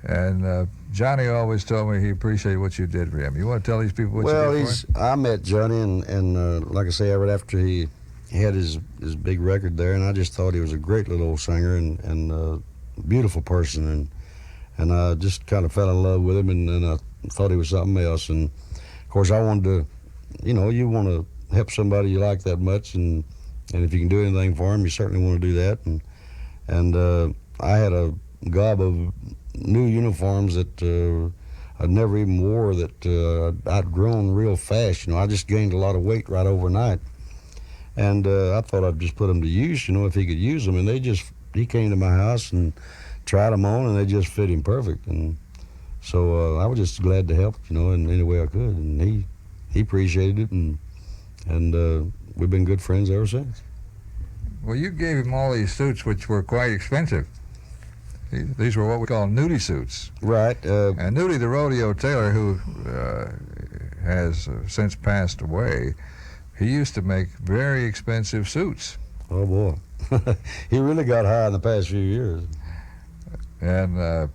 And Johnny always told me he appreciated what you did for him. You want to tell these people what you did for him? I met Johnny, and like I say, right after he had his big record there, and I just thought he was a great little old singer and beautiful person, and I just kind of fell in love with him, and I thought he was something else. And of course, I wanted to, you want to help somebody you like that much, and if you can do anything for him, you certainly want to do that. And I had a gob of new uniforms that I never even wore, that I'd grown real fast. I just gained a lot of weight right overnight. And I thought I'd just put them to use, if he could use them. And he came to my house and tried them on, and they just fit him perfect. And so I was just glad to help, in any way I could. And he appreciated it, and we've been good friends ever since. Well, you gave him all these suits, which were quite expensive. These were what we call nudie suits. Right. And Nudie, the rodeo tailor, who has since passed away, he used to make very expensive suits. Oh, boy. He really got high in the past few years. And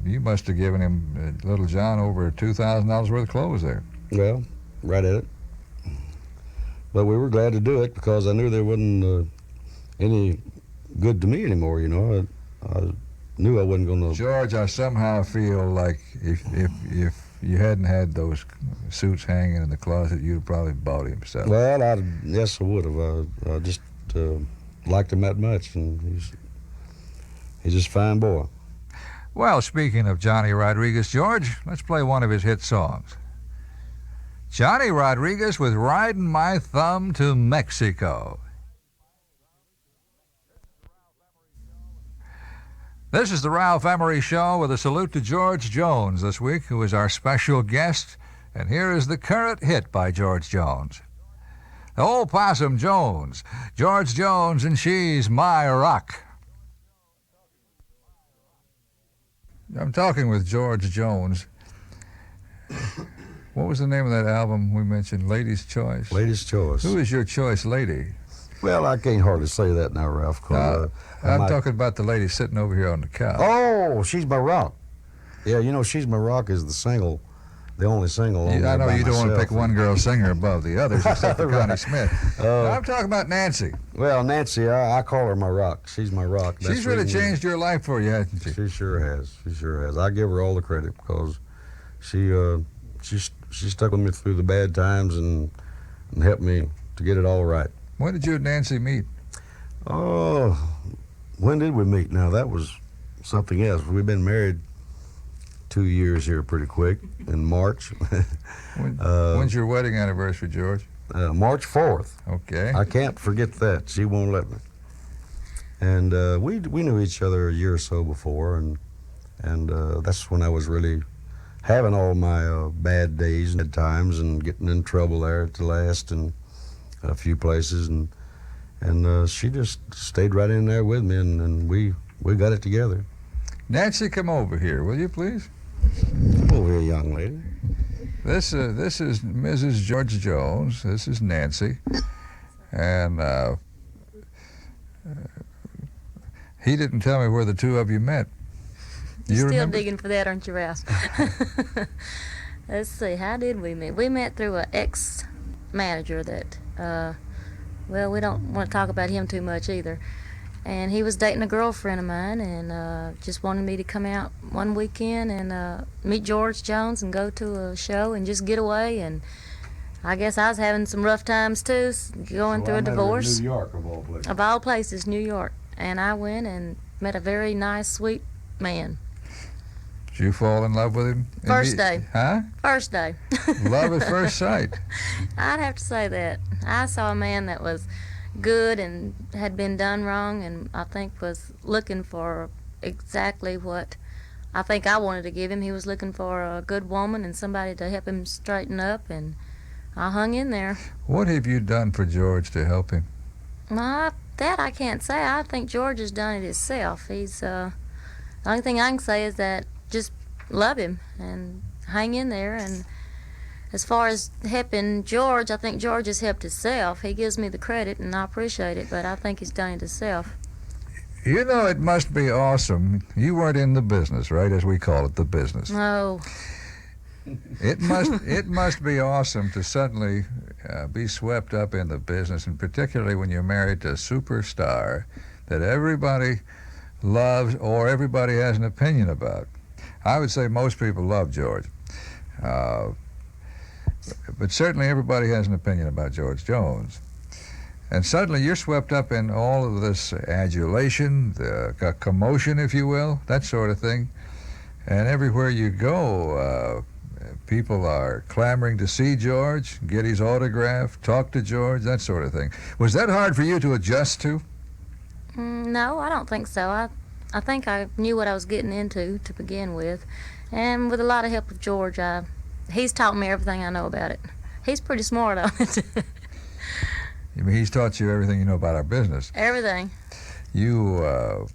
you must have given him, little John, over $2,000 worth of clothes there. Well, right at it. But we were glad to do it because I knew there wasn't any good to me anymore, I knew I wasn't going to... George, I somehow feel like if you hadn't had those suits hanging in the closet, you'd have probably bought him stuff. Well, yes, I would have. I just liked him that much, and he's just a fine boy. Well, speaking of Johnny Rodriguez, George, let's play one of his hit songs. Johnny Rodriguez with Riding My Thumb to Mexico. This is the Ralph Emery Show with a salute to George Jones this week, who is our special guest. And here is the current hit by George Jones. The Old Possum Jones. George Jones and She's My Rock. I'm talking with George Jones. What was the name of that album we mentioned? Lady's Choice? Lady's Choice. Who is your choice lady? Well, I can't hardly say that now, Ralph. I'm talking about the lady sitting over here on the couch. Oh, She's My Rock. Yeah, She's My Rock is the only single. I know you don't want to pick one girl singer above the others, except for Connie Smith. I'm talking about Nancy. Well, Nancy, I call her my rock. She's my rock. That's She's really changed your life for you, hasn't she? She sure has. She sure has. I give her all the credit because she stuck with me through the bad times and helped me to get it all right. When did you and Nancy meet? Oh, when did we meet? Now, that was something else. We've been married 2 years here pretty quick in March. When's your wedding anniversary, George? March 4th. Okay. I can't forget that. She won't let me. And we knew each other a year or so before, and that's when I was really having all my bad days and bad times and getting in trouble there at the last and a few places, and she just stayed right in there with me, and we got it together. Nancy, come over here, will you please? Come over here, young lady. This is Mrs. George Jones. This is Nancy, and he didn't tell me where the two of you met. Do you Still remember? digging for that, aren't you, Ralph? Let's see, how did we meet? We met through an ex-manager that, well, we don't want to talk about him too much either. And he was dating a girlfriend of mine and just wanted me to come out one weekend and meet George Jones and go to a show and just get away. And I guess I was having some rough times too, going through a divorce. New York, of all places. Of all places, New York. And I went and met a very nice, sweet man. Did you fall in love with him? First day. Huh? First day. Love at first sight. I'd have to say that. I saw a man that was good and had been done wrong, and I think was looking for exactly what I think I wanted to give him. He was looking for a good woman and somebody to help him straighten up, and I hung in there. What have you done for George to help him? That I can't say. I think George has done it himself. He's the only thing I can say is that just love him and hang in there. And as far as helping George, I think George has helped himself. He gives me the credit, and I appreciate it, but I think he's done it himself. You know, it must be awesome. You weren't in the business, right, as we call it, the business. No. It must be awesome to suddenly be swept up in the business, and particularly when you're married to a superstar that everybody loves or everybody has an opinion about. I would say most people love George. But certainly everybody has an opinion about George Jones. And suddenly you're swept up in all of this adulation, the commotion, if you will, that sort of thing. And everywhere you go, people are clamoring to see George, get his autograph, talk to George, that sort of thing. Was that hard for you to adjust to? No, I don't think so. I think I knew what I was getting into to begin with. And with a lot of help of George, he's taught me everything I know about it. He's pretty smart on it. I mean, he's taught you everything you know about our business. Everything. You,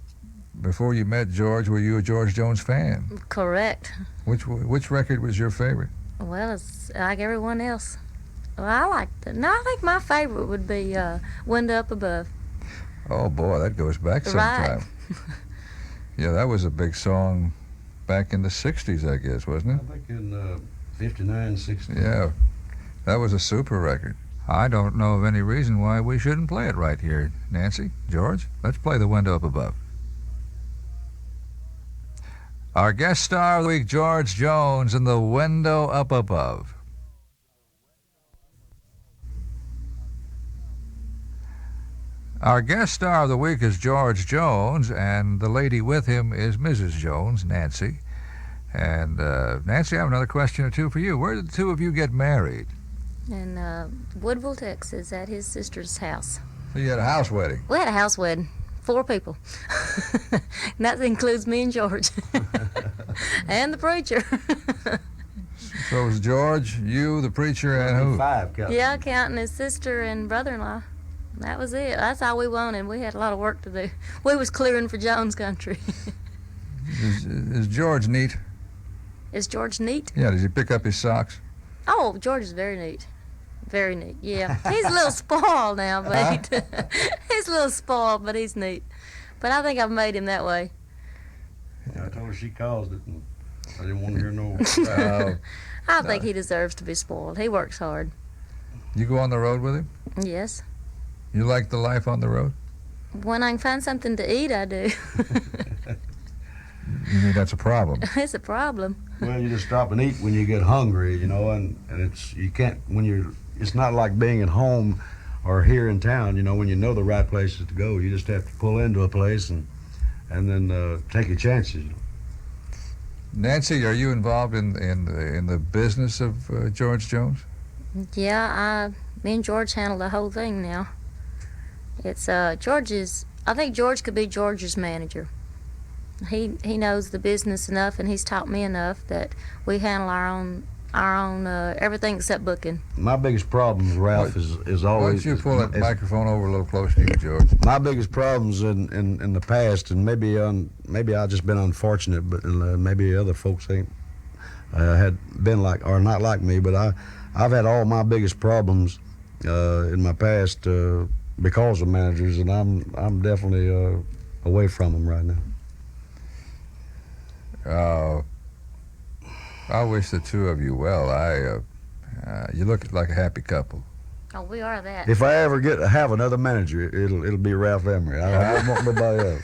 before you met George, were you a George Jones fan? Correct. Which record was your favorite? Well, it's like everyone else. Well, I liked it. No, I think my favorite would be Window Up Above. Oh, boy, that goes back some Right. time. Yeah, that was a big song back in the 60s, I guess, wasn't it? I think in 59, 60. Yeah, that was a super record. I don't know of any reason why we shouldn't play it right here. Nancy, George, let's play The Window Up Above. Our guest star of the week, George Jones, in The Window Up Above. Our guest star of the week is George Jones, and the lady with him is Mrs. Jones, Nancy. And Nancy, I have another question or two for you. Where did the two of you get married? In Woodville, Texas, at his sister's house. So you had a house wedding. We had a house wedding. 4 people. And that includes me and George. And the preacher. So it was George, you, the preacher, and who? 5, Captain. Yeah, counting his sister and brother-in-law. That was it. That's all we wanted. We had a lot of work to do. We was clearing for Jones Country. Is George neat? Is George neat? Yeah, does he pick up his socks? Oh, George is very neat. Very neat, yeah. He's a little spoiled now, but he's a little spoiled, but he's neat. But I think I've made him that way. Yeah, I told her she caused it, and I didn't want to hear no. I think he deserves to be spoiled. He works hard. You go on the road with him? Yes. You like the life on the road? When I can find something to eat, I do. You mean that's a problem? It's a problem. Well, you just stop and eat when you get hungry, you know, and it's you can't when you're. It's not like being at home or here in town, you know, when you know the right places to go. You just have to pull into a place and then take your chances. You know. Nancy, are you involved in the business of George Jones? Yeah, me and George handle the whole thing now. It's George is I think George could be George's manager. He knows the business enough, and he's taught me enough that we handle our own everything except booking. My biggest problems, Ralph, is Why always. don't you pull that is- microphone over a little closer to you, George? My biggest problems in the past, and maybe I've just been unfortunate, but maybe other folks ain't had been like or not like me. But I've had all my biggest problems in my past because of managers, and I'm definitely away from them right now. I wish the two of you well. You look like a happy couple. Oh, we are that. If I ever have another manager, it'll be Ralph Emery. I don't want nobody else.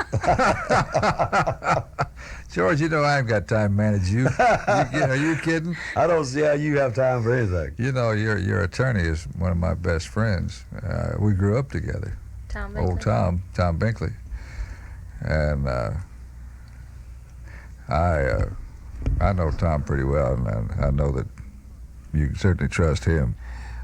George, you know I ain't got time to manage you. Are you kidding? I don't see how you have time for anything. You know, your attorney is one of my best friends. We grew up together. Tom Old Binkley. Tom Binkley. And I know Tom pretty well, and I know that you can certainly trust him.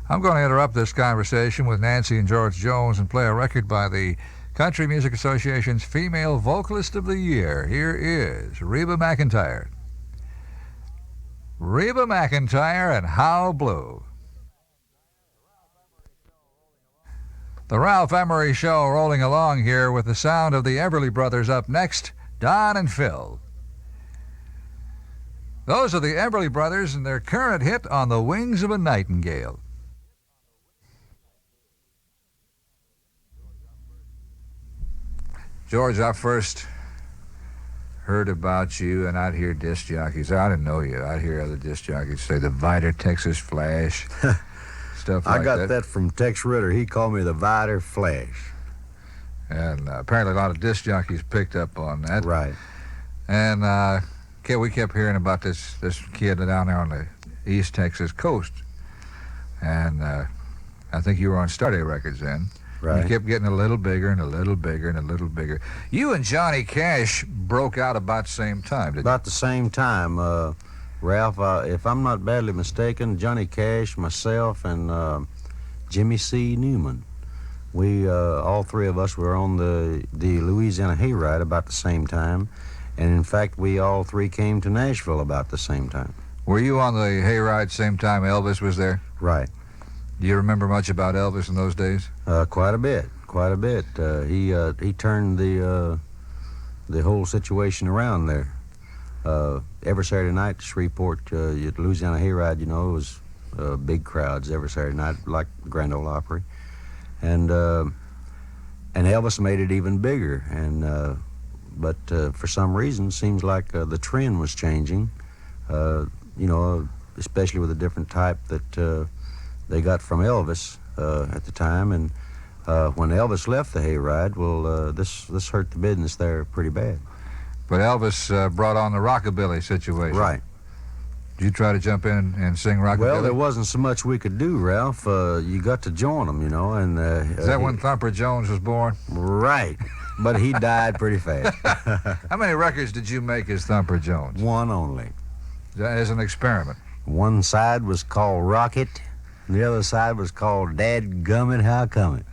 I'm going to interrupt this conversation with Nancy and George Jones and play a record by the Country Music Association's Female Vocalist of the Year. Here is Reba McEntire. Reba McEntire and How Blue. The Ralph Emery Show rolling along here with the sound of the Everly Brothers up next, Don and Phil. Those are the Everly Brothers and their current hit, On the Wings of a Nightingale. George, I first heard about you, and I'd hear disc jockeys. I didn't know you. I'd hear other disc jockeys say the Viter Texas Flash, stuff like I got that from Tex Ritter. He called me the Viter Flash. And apparently a lot of disc jockeys picked up on that. Right. And we kept hearing about this kid down there on the East Texas coast. And I think you were on Starday Records then. Right. You kept getting a little bigger and a little bigger and a little bigger. You and Johnny Cash broke out about the same time, didn't About the same time, Ralph, if I'm not badly mistaken, Johnny Cash, myself, and Jimmy C. Newman, we all three of us were on the Louisiana Hayride about the same time. And in fact, we all three came to Nashville about the same time. you? Were you on the hayride same time Elvis was there? Right. Do you remember much about Elvis in those days? Quite a bit. He turned the whole situation around there. Every Saturday night at Shreveport, at Louisiana Hayride, it was big crowds every Saturday night, like the Grand Ole Opry. And Elvis made it even bigger. But for some reason, seems like the trend was changing, especially with a different type that they got from Elvis at the time. And when Elvis left the hayride, this hurt the business there pretty bad. But Elvis brought on the rockabilly situation. Right. Did you try to jump in and sing rockabilly? Well, there wasn't so much we could do, Ralph. You got to join them, and... Is that when Thumper Jones was born? Right. But he died pretty fast. How many records did you make as Thumper Jones? One only. As an experiment. One side was called Rocket, and the other side was called Dadgummit, How Come It?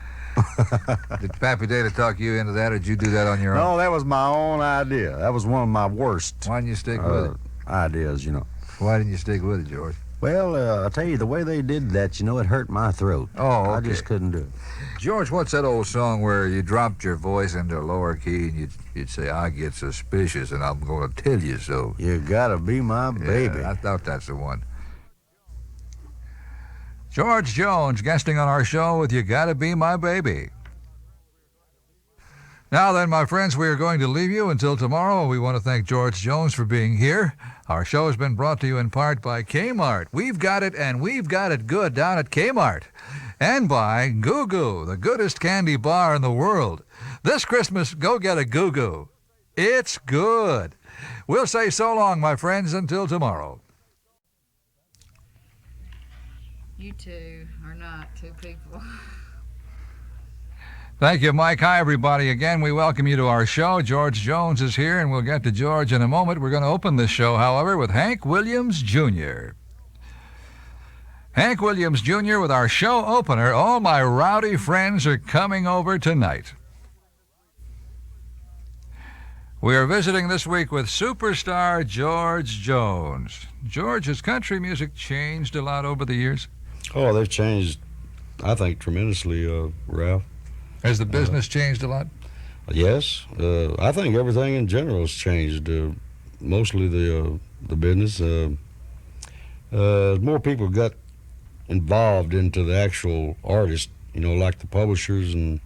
Did Pappy Data talk you into that, or did you do that on your own? No, that was my own idea. That was one of my worst Why didn't you stick with it? ideas, Why didn't you stick with it, George? Well, I'll tell you, the way they did that, it hurt my throat. Oh, okay. I just couldn't do it. George, what's that old song where you dropped your voice into a lower key and you'd say, I get suspicious and I'm going to tell you so. You gotta be my baby. Yeah, I thought that's the one. George Jones guesting on our show with You Gotta Be My Baby. Now then, my friends, we are going to leave you until tomorrow. We want to thank George Jones for being here. Our show has been brought to you in part by Kmart. We've got it, and we've got it good down at Kmart. And by Goo Goo, the goodest candy bar in the world. This Christmas, go get a Goo Goo. It's good. We'll say so long, my friends, until tomorrow. You two are not two people. Thank you, Mike. Hi, everybody. Again, we welcome you to our show. George Jones is here, and we'll get to George in a moment. We're going to open this show, however, with Hank Williams Jr. Hank Williams Jr. with our show opener, All My Rowdy Friends Are Coming Over Tonight. We are visiting this week with superstar George Jones. George, has country music changed a lot over the years? Oh, they've changed, I think, tremendously, Ralph. Has the business changed a lot? Yes, I think everything in general has changed. Mostly the business. More people got involved into the actual artist, like the publishers and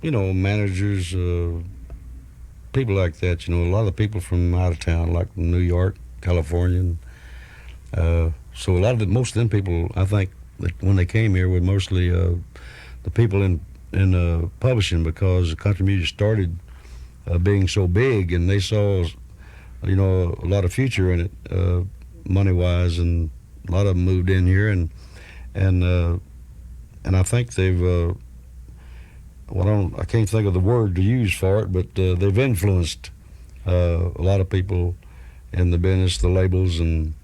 managers, people like that. A lot of people from out of town, like New York, California. So most of them people, I think, that when they came here, were mostly the people in publishing, because country music started being so big, and they saw, a lot of future in it, money-wise, and a lot of them moved in here, and I think they've. I can't think of the word to use for it, but they've influenced a lot of people in the business, the labels, and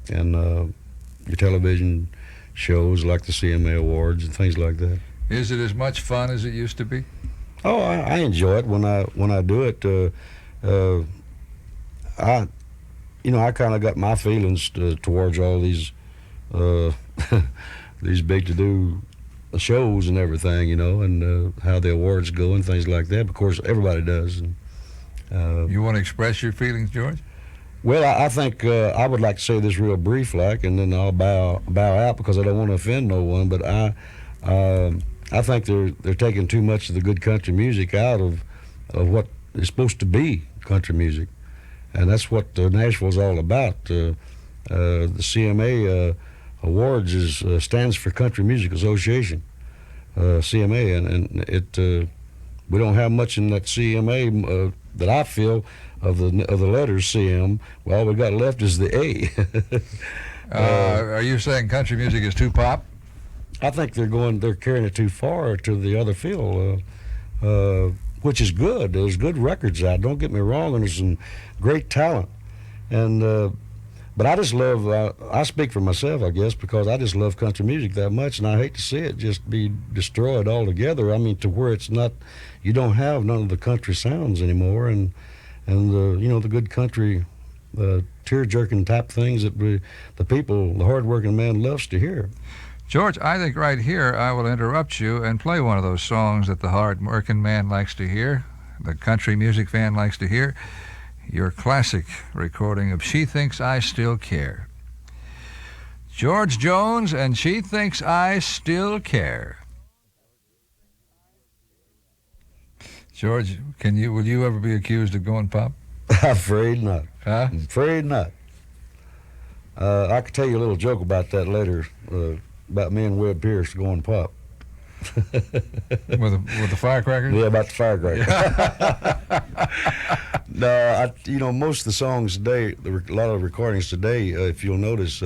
your television shows like the CMA Awards and things like that. Is it as much fun as it used to be? Oh, I enjoy it when I do it. I kind of got my feelings towards all these these big to-do shows and everything, and how the awards go and things like that. Of course, everybody does. And, you want to express your feelings, George? well, I think I would like to say this real brief, and then I'll bow out, because I don't want to offend no one. But I think they're taking too much of the good country music out of what is supposed to be country music, and that's what Nashville's all about. The CMA Awards stands for Country Music Association, CMA, and it we don't have much in that CMA that I feel of the letters CM. Well, all we got left is the A. Are you saying country music is too pop? I think they're carrying it too far to the other field, which is good. There's good records out. Don't get me wrong, and there's some great talent, and. But I just love, I speak for myself, I guess, because I just love country music that much, and I hate to see it just be destroyed altogether. I mean, to where it's not, you don't have none of the country sounds anymore, and the good country, tear-jerking type things that the hard-working man loves to hear. George, I think right here I will interrupt you and play one of those songs that the hard-working man likes to hear, the country music fan likes to hear. Your classic recording of She Thinks I Still Care. George Jones and She Thinks I Still Care. George, will you ever be accused of going pop? I'm afraid not. Huh? I'm afraid not. I could tell you a little joke about that later, about me and Webb Pierce going pop. with the firecrackers? Yeah, about the firecrackers. No, most of the songs today, a lot of recordings today, if you'll notice,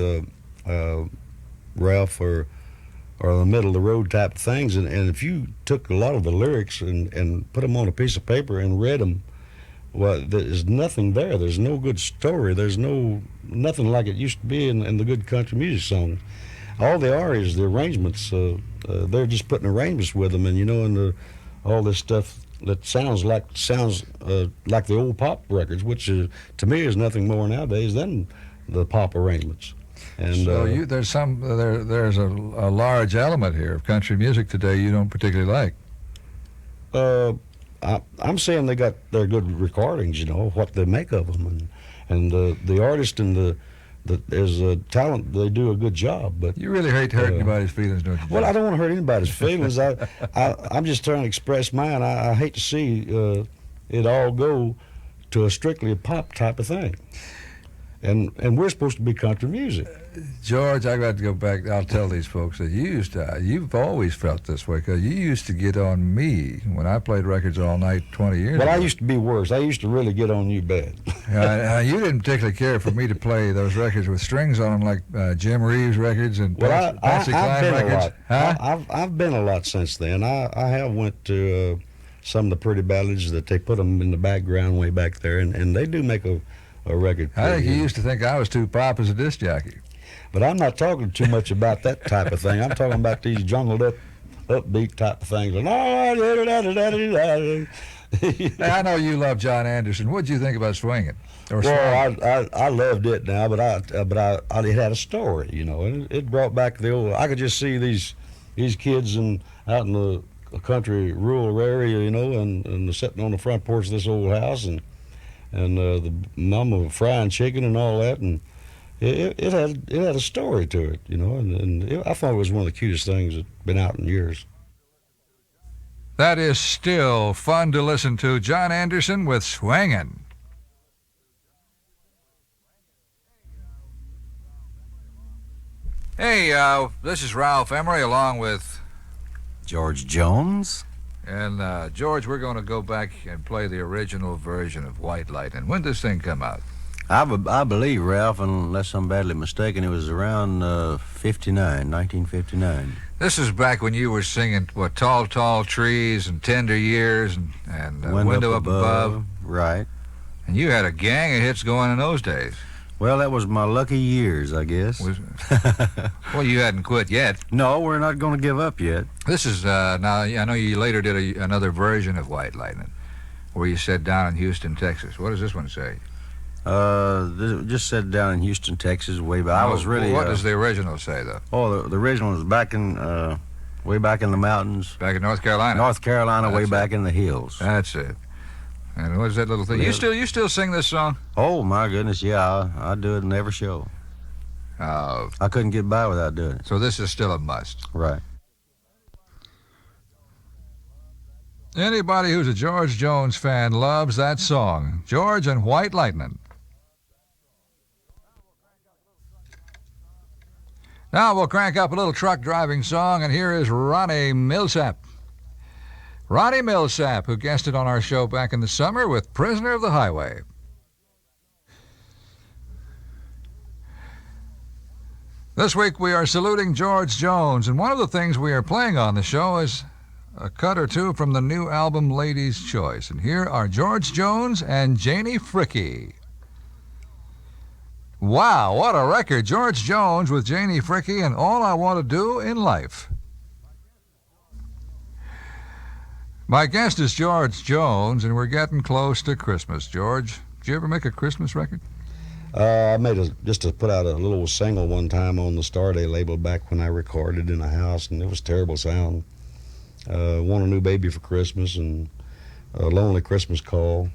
Ralph, are the middle of the road type things, and if you took a lot of the lyrics and put them on a piece of paper and read them, well, there's nothing there. There's no good story. There's nothing like it used to be in the good country music songs. All they are is the arrangements. They're just putting arrangements with them, and and all this stuff that sounds like the old pop records, which to me is nothing more nowadays than the pop arrangements. And so there's a large element here of country music today you don't particularly like. I'm saying they're good recordings, what they make of them, and the artist and there's a talent. They do a good job, but you really hate to hurt anybody's feelings, don't you? Well, I don't want to hurt anybody's feelings. I'm just trying to express mine. I hate to see it all go to a strictly pop type of thing, and we're supposed to be country music. George, I got to go back. I'll tell these folks that you've always felt this way, because you used to get on me when I played records all night 20 years ago. Well, I used to be worse. I used to really get on you bad. You didn't particularly care for me to play those records with strings on them, like Jim Reeves records and Patsy Cline records. Huh? I've been a lot since then. I have went to some of the pretty ballads that they put them in the background way back there, and they do make a record. I think you used to think I was too pop as a disc jockey. But I'm not talking too much about that type of thing. I'm talking about these jungled up upbeat type of things. Hey, I know you love John Anderson. What'd you think about Swingin'? Or Swingin'? Well, I loved it now, but it had a story, you know, and it brought back the old. I could just see these kids out in the country rural area, you know, and sitting on the front porch of this old house, and the mama frying chicken and all that, and it had a story to it, you know, I thought it was one of the cutest things that's been out in years. That is still fun to listen to. John Anderson with Swingin'. Hey, this is Ralph Emery along with... George Jones? And, George, we're going to go back and play the original version of White Lightning. When did this thing come out? I believe, Ralph, unless I'm badly mistaken, it was around 1959. This is back when you were singing, what, Tall, Tall Trees and Tender Years and Window Up Above. Right. And you had a gang of hits going in those days. Well, that was my lucky years, I guess. Well, you hadn't quit yet. No, we're not going to give up yet. This is, now, I know you later did another version of White Lightning, where you said down in Houston, Texas. What does this one say? Just said down in Houston, Texas, way back. I was really. What does the original say, though? Oh, the original was back in, way back in the mountains. Back in North Carolina. North Carolina, That's way it. back in the hills. That's it. And what's that little thing? Yeah. You still sing this song? Oh my goodness, yeah, I do it in every show. Uh, I couldn't get by without doing it. so this is still a must. Right. Anybody who's a George Jones fan loves that song, George and White Lightning. Now we'll crank up a little truck driving song, and here is Ronnie Millsap. Ronnie Millsap, who guested on our show back in the summer with Prisoner of the Highway. This week we are saluting George Jones, and one of the things we are playing on the show is a cut or two from the new album Lady's Choice. And here are George Jones and Janie Fricke. Wow, what a record. George Jones with Janie Fricke and All I Want to Do in Life. My guest is George Jones, and we're getting close to Christmas. George, did you ever make a Christmas record? I made just to put out a little single one time on the Starday label back when I recorded in a house, and it was terrible sound. Want a New Baby for Christmas and a Lonely Christmas Call,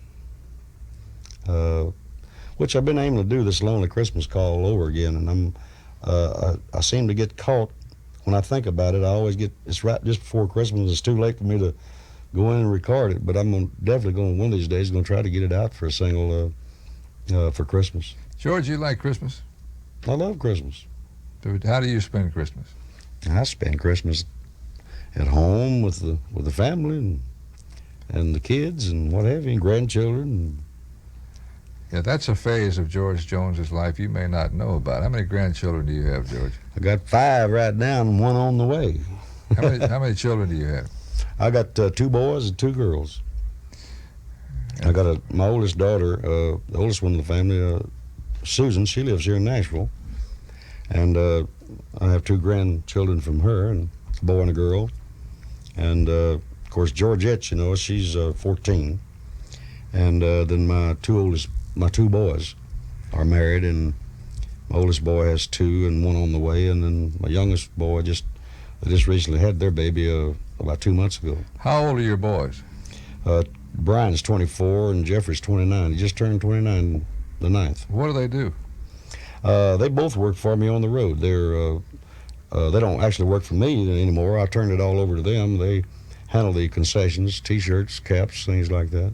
which I've been aiming to do this Lonely Christmas Call all over again, and I seem to get caught when I think about it. I always get, it's right just before Christmas. It's too late for me to go in and record it, but I'm definitely going, one of these days, going to try to get it out for a single for Christmas. George, you like Christmas? I love Christmas. How do you spend Christmas? I spend Christmas at home with the family and the kids and what have you, and grandchildren. Yeah, that's a phase of George Jones's life you may not know about. How many grandchildren do you have, George? I got 5 right now and 1 on the way. How many children do you have? I got 2 boys and 2 girls. I got my oldest daughter, the oldest one in the family, Susan. She lives here in Nashville, and I have 2 grandchildren from her, and a boy and a girl. And of course Georgette, you know, she's 14, and then my 2 boys are married, and my oldest boy has 2 and 1 on the way, and then my youngest boy they just recently had their baby about 2 months ago. How old are your boys? Brian's 24 and Jeffrey's 29. He just turned 29 the 9th. What do they do? They both work for me on the road. They don't actually work for me anymore. I turned it all over to them. They handle the concessions, T-shirts, caps, things like that.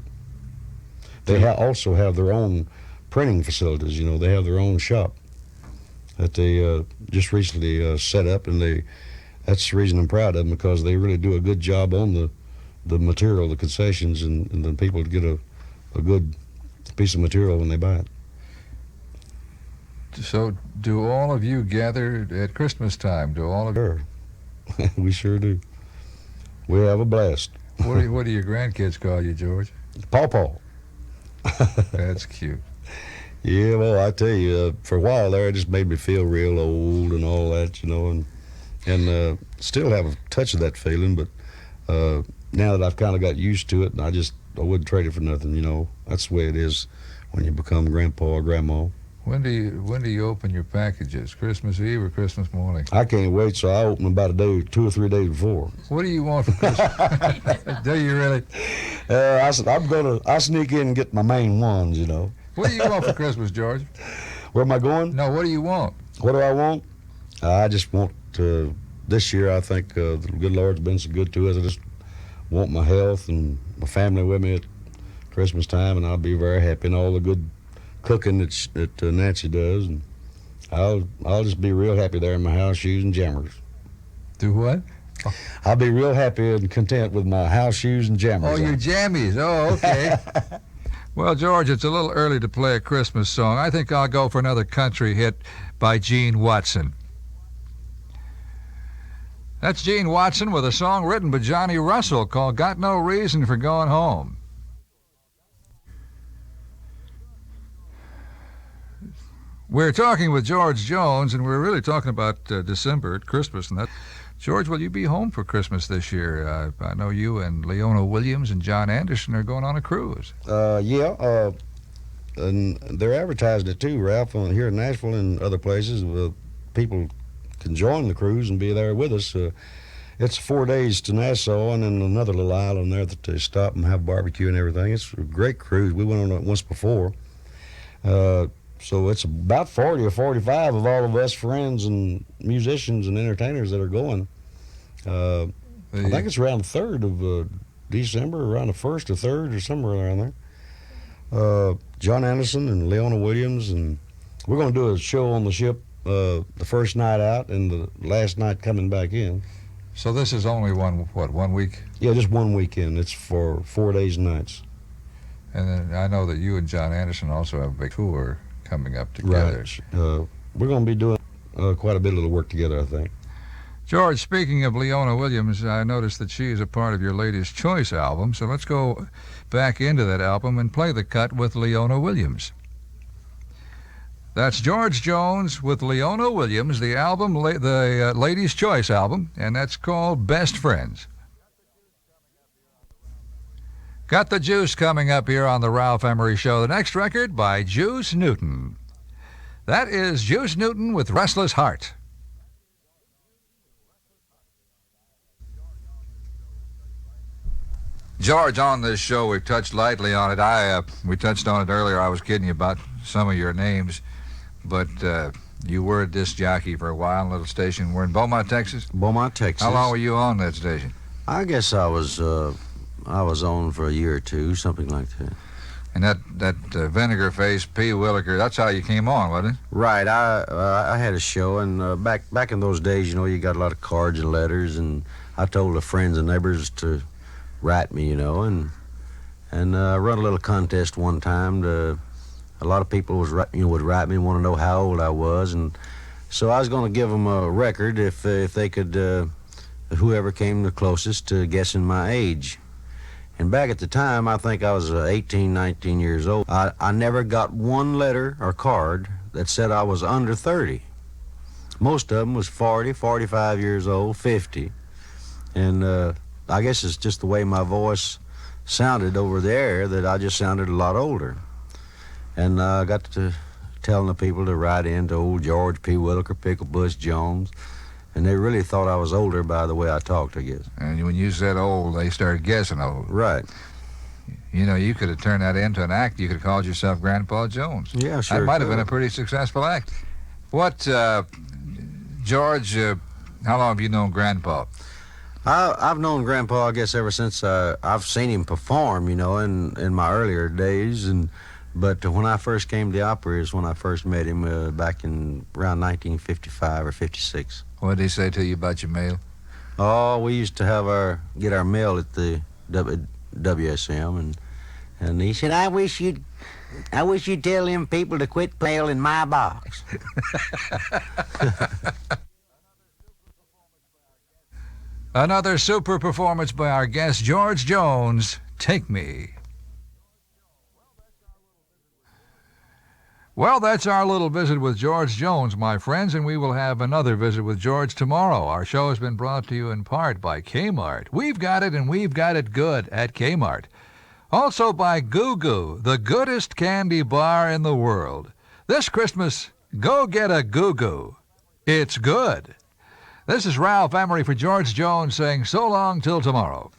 They also have their own printing facilities. You know, they have their own shop that they just recently set up, and that's the reason I'm proud of them, because they really do a good job on the material, the concessions, and then people get a good piece of material when they buy it. So do all of you gather at Christmas time? Do all of you? Sure. We sure do. We have a blast. What do your grandkids call you, George? Paw. That's cute. Yeah, well, I tell you, for a while there, it just made me feel real old and all that, you know, and and still have a touch of that feeling. But now that I've kind of got used to it, and I wouldn't trade it for nothing. That's the way it is when you become grandpa or grandma. When do you open your packages? Christmas Eve or Christmas morning? I can't wait, so I open about 2 or 3 days before. What do you want for Christmas? Do you really? I said I sneak in and get my main ones. What do you want for Christmas, George? Where am I going? No, what do you want? What do I want? I just want this year. I think the good Lord's been so good to us. I just want my health and my family with me at Christmas time, and I'll be very happy. And all the good cooking that Nancy does, and I'll just be real happy there in my house shoes and jammers. Do what? I'll be real happy and content with my house shoes and jammers. Oh, your jammies. Oh, okay. Well, George, it's a little early to play a Christmas song. I think I'll go for another country hit by Gene Watson. That's Gene Watson with a song written by Johnny Russell called Got No Reason for Going Home. We're talking with George Jones, and we're really talking about December at Christmas and that. George, will you be home for Christmas this year? I know you and Leona Williams and John Anderson are going on a cruise. Yeah, and they're advertising it too, Ralph, here in Nashville and other places. People can join the cruise and be there with us. It's 4 days to Nassau and then another little island there that they stop and have barbecue and everything. It's a great cruise. We went on it once before. So it's about 40 or 45 of all of us friends and musicians and entertainers that are going. I think it's around the 3rd of December, around the 1st or 3rd or somewhere around there. John Anderson and Leona Williams, and we're going to do a show on the ship the first night out and the last night coming back in. So this is only one week? Yeah, just one weekend. It's for 4 days and nights. And then I know that you and John Anderson also have a big tour coming up together. Right. We're going to be doing quite a bit of the work together, I think. George, speaking of Leona Williams, I noticed that she is a part of your latest Choice album, so let's go back into that album and play the cut with Leona Williams. That's George Jones with Leona Williams, the album, the Ladies' Choice album, and that's called Best Friends. Got the juice coming up here on the Ralph Emery Show. The next record by Juice Newton. That is Juice Newton with Restless Heart. George, on this show, we've touched lightly on it. We touched on it earlier. I was kidding you about some of your names, but you were a disc jockey for a while, a little station. We're in Beaumont, Texas? Beaumont, Texas. How long were you on that station? I guess I was on for a year or two, something like that. And that Vinegar Face, P. Williker, that's how you came on, wasn't it? Right. I had a show, and back in those days, you got a lot of cards and letters, and I told the friends and neighbors to write me, and run a little contest one time. A lot of people would write me and want to know how old I was, and so I was going to give them a record if they could, whoever came the closest to guessing my age. And back at the time, I think I was 18, 19 years old. I never got one letter or card that said I was under 30. Most of them was 40, 45 years old, 50. And I guess it's just the way my voice sounded over the air that I just sounded a lot older. And I got to telling the people to write in to old George P. Williker, Pickle Bush Jones. And they really thought I was older by the way I talked, I guess. And when you said old, they started guessing old. Right. You could have turned that into an act. You could have called yourself Grandpa Jones. Yeah, sure. That might have been a pretty successful act. What, George, how long have you known Grandpa? I've known Grandpa, I guess, ever since I've seen him perform, in my earlier days. But when I first came to the Opry is when I first met him back in around 1955 or 56. What did he say to you about your mail? Oh, we used to get our mail at the WSM, and he said, I wish you'd tell them people to quit mail in my box. Another super performance by our guest, George Jones, Take Me. Well, that's our little visit with George Jones, my friends, and we will have another visit with George tomorrow. Our show has been brought to you in part by Kmart. We've got it, and we've got it good at Kmart. Also by Goo Goo, the goodest candy bar in the world. This Christmas, go get a Goo Goo. It's good. This is Ralph Emery for George Jones saying so long till tomorrow.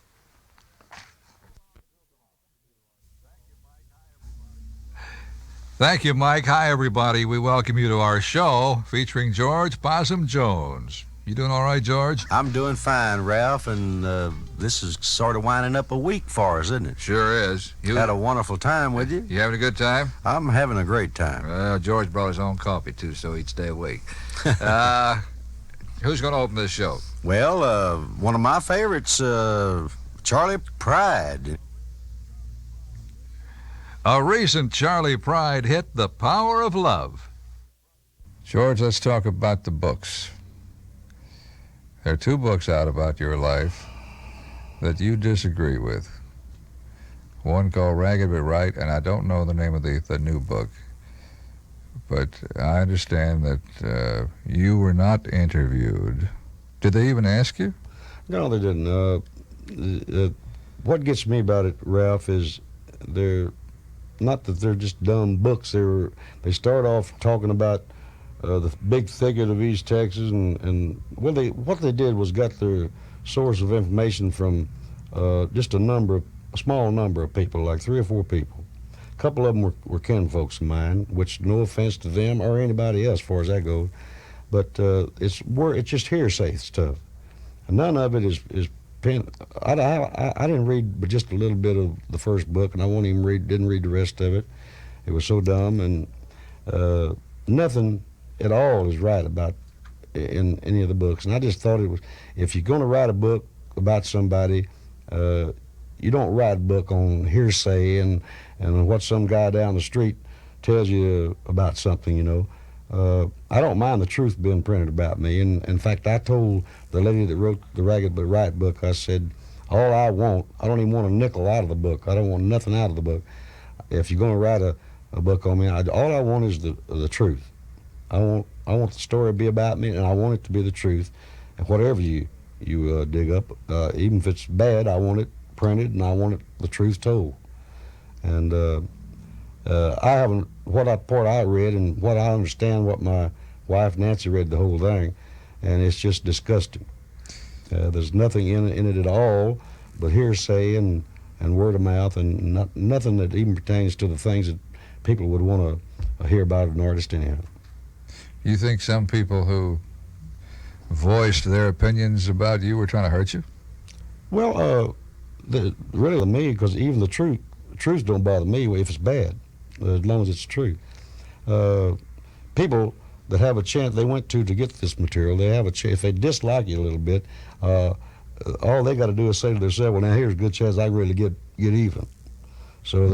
Thank you, Mike. Hi, everybody. We welcome you to our show featuring George Possum Jones. You doing all right, George? I'm doing fine, Ralph, and this is sort of winding up a week for us, isn't it? Sure is. You Had a wonderful time with you. You having a good time? I'm having a great time. Well, George brought his own coffee, too, so he'd stay awake. Who's going to open this show? Well, one of my favorites, Charlie Pride. A recent Charlie Pride hit, The Power of Love. George, let's talk about the books. There are 2 books out about your life that you disagree with. One called Ragged but Right, and I don't know the name of the new book. But I understand that you were not interviewed. Did they even ask you? No, they didn't. What gets me about it, Ralph, is they're not that they're just dumb books. They start off talking about the big thicket of East Texas, and what they did was got their source of information from just a small number of people, like 3 or 4 people. A couple of them were kinfolks of mine, which no offense to them or anybody else, as far as that goes, but it's just hearsay stuff. And none of it is I didn't read but just a little bit of the first book, and I didn't read the rest of it. It was so dumb, and nothing at all is right about in any of the books. And I just thought it was, if you're going to write a book about somebody, you don't write a book on hearsay and what some guy down the street tells you about something, you know. I don't mind the truth being printed about me. And in fact, I told the lady that wrote the Ragged but Right book, I said, I don't even want a nickel out of the book. I don't want nothing out of the book. If you're going to write a book on me, all I want is the truth. I want the story to be about me, and I want it to be the truth. And whatever you dig up, even if it's bad, I want it printed, and I want the truth told. And I haven't, part I read and what I understand, what my wife Nancy read the whole thing, and it's just disgusting. There's nothing in it at all but hearsay and word of mouth, and nothing that even pertains to the things that people would want to hear about an artist anyhow. You think some people who voiced their opinions about you were trying to hurt you? Well, really to me, because even the truth don't bother me if it's bad, as long as it's true. People that have a chance, they went to get this material, they have a chance. If they dislike you a little bit, all they got to do is say to themselves, well, now here's a good chance I can really get even. So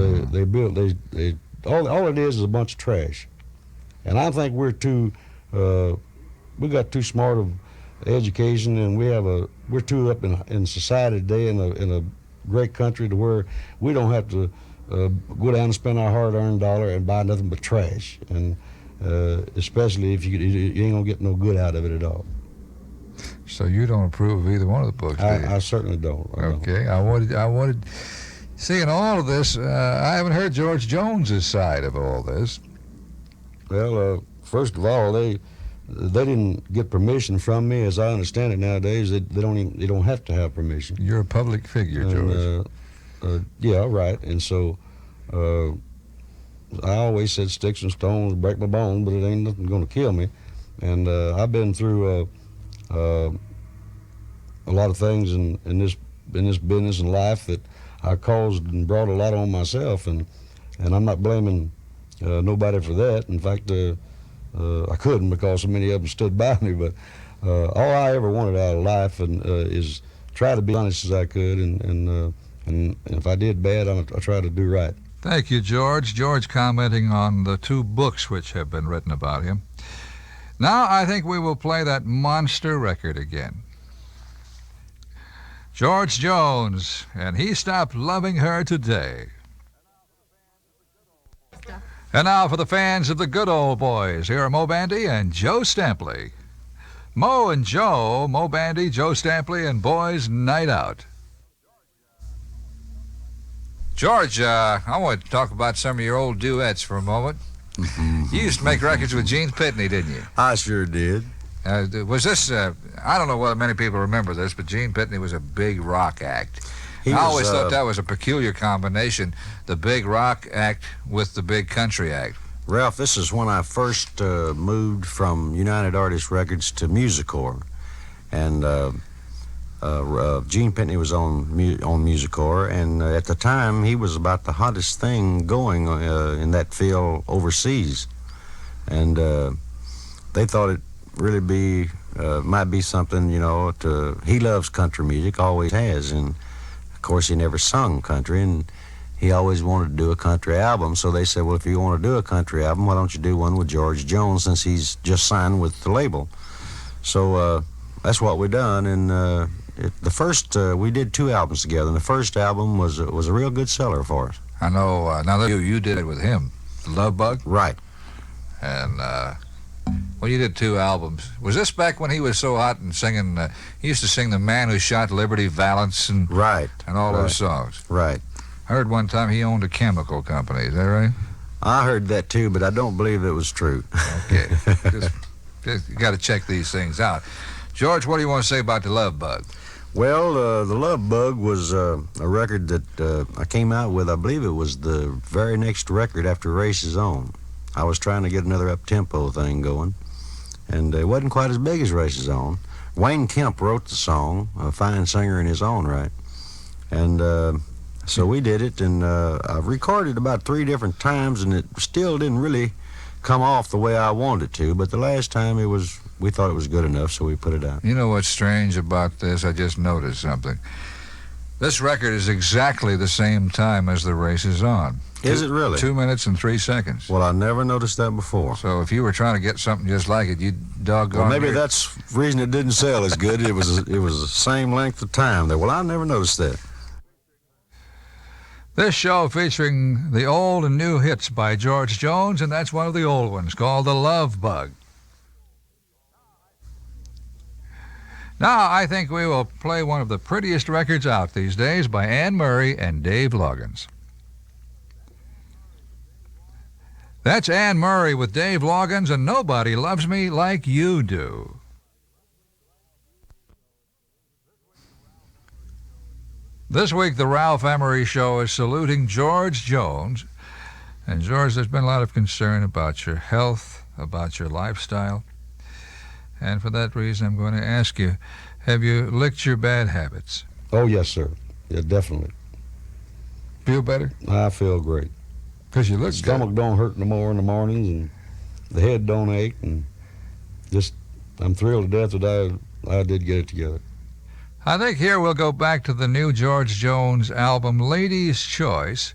all it is a bunch of trash. And I think we got too smart of education, and we're too up in society today in a great country to where we don't have to go down and spend our hard-earned dollar and buy nothing but trash, and especially if you ain't gonna get no good out of it at all. So you don't approve of either one of the books, do you? I certainly don't. Okay, I wanted. See, in all of this, I haven't heard George Jones's side of all this. Well, first of all, they didn't get permission from me, as I understand it nowadays. They don't have to have permission. You're a public figure, George. Yeah, right. And so I always said sticks and stones break my bones, but it ain't nothing going to kill me. And I've been through a lot of things in this business and life that I caused and brought a lot on myself, and I'm not blaming nobody for that. In fact, I couldn't, because so many of them stood by me. But all I ever wanted out of life is try to be honest as I could, and if I did bad, I try to do right. Thank you, George. George commenting on the 2 books which have been written about him. Now I think we will play that monster record again. George Jones, and He Stopped Loving Her Today. And now for the fans of the good old boys, here are Mo Bandy and Joe Stampley. Mo and Joe, Mo Bandy, Joe Stampley, and Boys Night Out. George, I want to talk about some of your old duets for a moment. You used to make records with Gene Pitney, didn't you? I sure did. Was this, I don't know whether many people remember this, but Gene Pitney was a big rock act. He I was, always thought that was a peculiar combination, the big rock act with the big country act. Ralph, this is when I first moved from United Artists Records to Musicorps. And Gene Pitney was on Musicorps, and at the time he was about the hottest thing going in that field overseas. And they thought it really might be something, he loves country music, always has, and of course he never sung country, and he always wanted to do a country album. So they said, well, if you want to do a country album, why don't you do one with George Jones, since he's just signed with the label. So that's what we done, and we did 2 albums together, and the first album was a real good seller for us. I know, now that you did it with him, Love Bug? Right. And, well, you did 2 albums. Was this back when he was so hot and singing, he used to sing The Man Who Shot Liberty Valance and Right. and all those songs. Right. I heard one time he owned a chemical company, is that right? I heard that too, but I don't believe it was true. Okay. just you got to check these things out. George, what do you want to say about the Love Bug? Well, the Love Bug was a record that I came out with. I believe it was the very next record after Race Is On. I was trying to get another up-tempo thing going, and it wasn't quite as big as Race Is On. Wayne Kemp wrote the song, a fine singer in his own right, and so we did it, and I've recorded about 3 different times, and it still didn't really come off the way I wanted it to, but the last time we thought it was good enough, so we put it out. You know what's strange about this? I just noticed something. This record is exactly the same time as The Race Is On. Is it really? 2 minutes and 3 seconds. Well, I never noticed that before. So if you were trying to get something just like it, you'd doggone. Well, maybe that's the reason it didn't sell as good. It was the same length of time there. Well, I never noticed that. This show featuring the old and new hits by George Jones, and that's one of the old ones called The Love Bug. Now, I think we will play one of the prettiest records out these days by Anne Murray and Dave Loggins. That's Anne Murray with Dave Loggins and Nobody Loves Me Like You Do. This week, the Ralph Emery Show is saluting George Jones. And, George, there's been a lot of concern about your health, about your lifestyle. And for that reason, I'm going to ask you, have you licked your bad habits? Oh, yes, sir. Yeah, definitely. Feel better? I feel great. Because you look The stomach don't hurt no more in the mornings, and the head don't ache, and just, I'm thrilled to death that I did get it together. I think here we'll go back to the new George Jones album, Lady's Choice.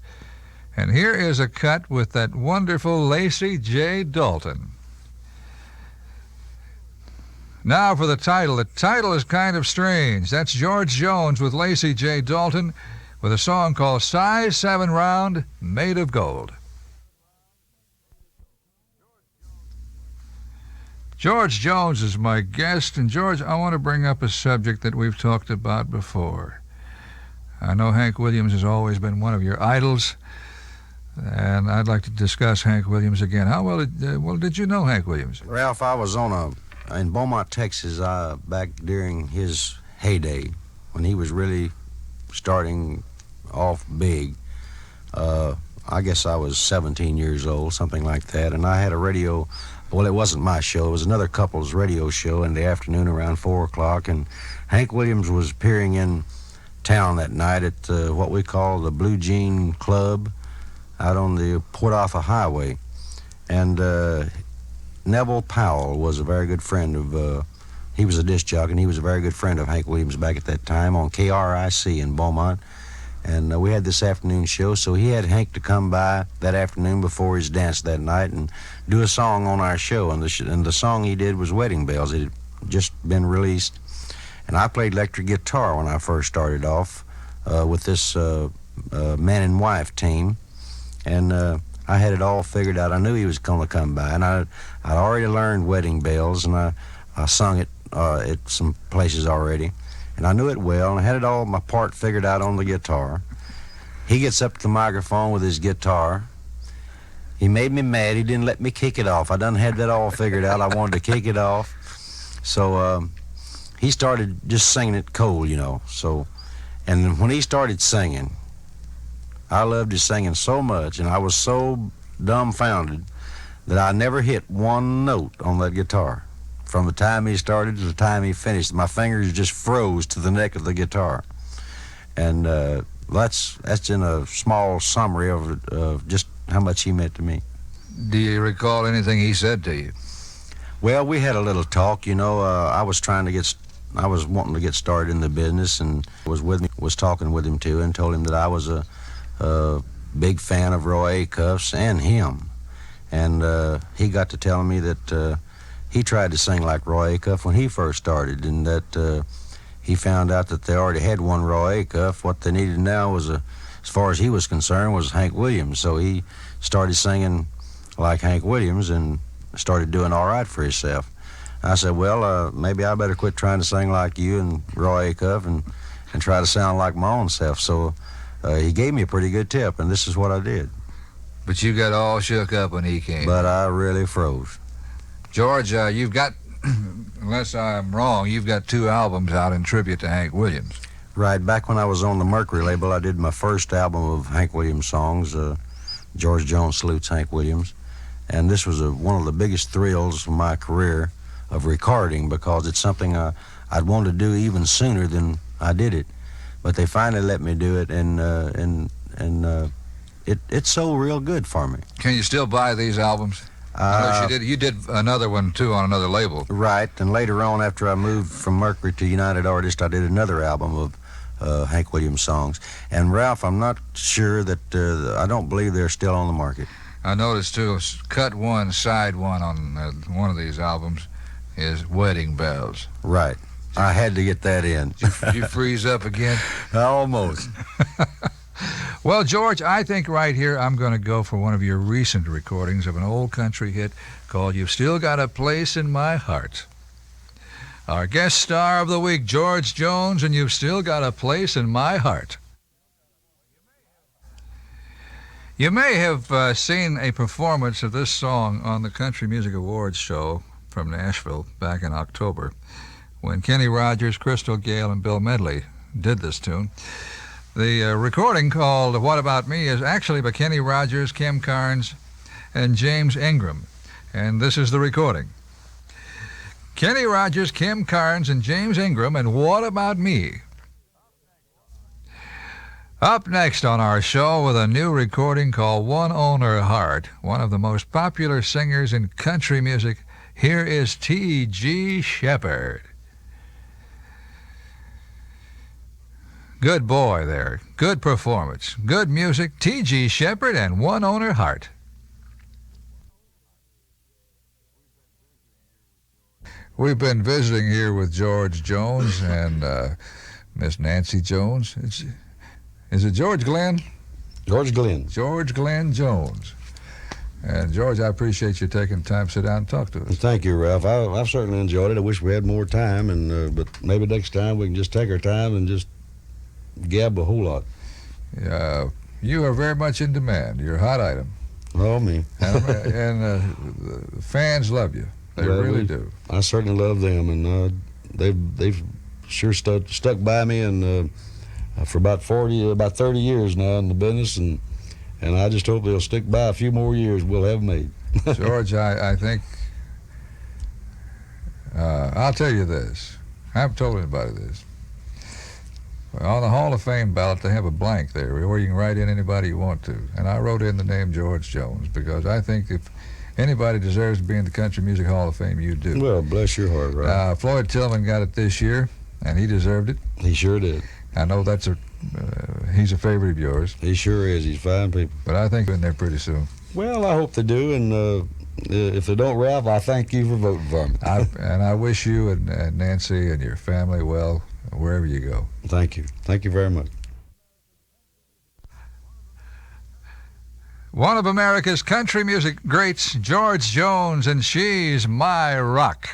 And here is a cut with that wonderful Lacey J. Dalton. Now for the title. The title is kind of strange. That's George Jones with Lacey J. Dalton with a song called Size 7 Round, Made of Gold. George Jones is my guest, and George, I want to bring up a subject that we've talked about before. I know Hank Williams has always been one of your idols, and I'd like to discuss Hank Williams again. How well did you know Hank Williams? Ralph, I was in Beaumont, Texas, back during his heyday, when he was really starting off big. I guess I was 17 years old, something like that, and I had a radio. Well, it wasn't my show. It was another couple's radio show in the afternoon around 4 o'clock, and Hank Williams was appearing in town that night at what we call the Blue Jean Club out on the Port Arthur Highway. And Neville Powell was a very good friend of, he was a disc jockey, and he was a very good friend of Hank Williams back at that time on KRIC in Beaumont. And we had this afternoon show, so he had Hank to come by that afternoon before his dance that night and do a song on our show. And the song he did was Wedding Bells. It had just been released. And I played electric guitar when I first started off with this man and wife team. And I had it all figured out. I knew he was going to come by, and I'd already learned Wedding Bells, and I sung it at some places already, and I knew it well, and I had it all, my part figured out on the guitar. He gets up to the microphone with his guitar. He made me mad. He didn't let me kick it off. I done had that all figured out. I wanted to kick it off. So he started just singing it cold, you know. So, and when he started singing, I loved his singing so much, and I was so dumbfounded that I never hit one note on that guitar. From the time he started to the time he finished, my fingers just froze to the neck of the guitar. And that's in a small summary of just how much he meant to me. Do you recall anything he said to you? Well, we had a little talk, you know. I was wanting to get started in the business, and was talking with him too, and told him that I was a big fan of Roy Acuff's and him. And he got to telling me that he tried to sing like Roy Acuff when he first started, and that he found out that they already had one Roy Acuff. What they needed now was, as far as he was concerned, was Hank Williams. So he started singing like Hank Williams and started doing all right for himself. I said, well, maybe I better quit trying to sing like you and Roy Acuff and try to sound like my own self. So he gave me a pretty good tip, and this is what I did. But you got all shook up when he came. But I really froze. George, you've got, unless I'm wrong, you've got 2 albums out in tribute to Hank Williams. Right, back when I was on the Mercury label, I did my first album of Hank Williams songs, George Jones Salutes Hank Williams. And this was one of the biggest thrills of my career of recording, because it's something I'd wanted to do even sooner than I did it. But they finally let me do it, and it's so real good for me. Can you still buy these albums? I know you did another one, too, on another label. Right, and later on, after I moved from Mercury to United Artists, I did another album of Hank Williams songs. And Ralph, I'm not sure that, I don't believe they're still on the market. I noticed, too, cut 1, side 1 on one of these albums is Wedding Bells. Right. I had to get that in. Did you freeze up again? Almost. Well, George, I think right here I'm going to go for one of your recent recordings of an old country hit called You've Still Got a Place in My Heart. Our guest star of the week, George Jones, and You've Still Got a Place in My Heart. You may have seen a performance of this song on the Country Music Awards show from Nashville back in October, when Kenny Rogers, Crystal Gale, and Bill Medley did this tune. The recording, called What About Me, is actually by Kenny Rogers, Kim Carnes, and James Ingram. And this is the recording. Kenny Rogers, Kim Carnes, and James Ingram, and What About Me? Up next on our show with a new recording called One Owner Heart, one of the most popular singers in country music, here is T.G. Sheppard. Good boy there. Good performance. Good music. T.G. Sheppard and One Owner Heart. We've been visiting here with George Jones and Miss Nancy Jones. Is it George Glenn? George Glenn. George Glenn Jones. And George, I appreciate you taking time to sit down and talk to us. Thank you, Ralph. I've certainly enjoyed it. I wish we had more time, and but maybe next time we can just take our time and just gab a whole lot. You are very much in demand. You're a hot item. Oh, me. And the fans love you. They really do. I certainly love them, and they've sure stuck by me, and for about 30 years now in the business, and I just hope they'll stick by a few more years. We'll have made. George, I think I'll tell you this. I haven't told anybody this. On the Hall of Fame ballot, they have a blank there where you can write in anybody you want to. And I wrote in the name George Jones because I think if anybody deserves to be in the Country Music Hall of Fame, you do. Well, bless your heart, right? Floyd Tillman got it this year, and he deserved it. He sure did. I know he's a favorite of yours. He sure is. He's fine people. But I think we're in there pretty soon. Well, I hope they do, and if they don't, Ralph, I thank you for voting for me. And I wish you and Nancy and your family well wherever you go. Thank you. Thank you very much. One of America's country music greats, George Jones, and She's My Rock.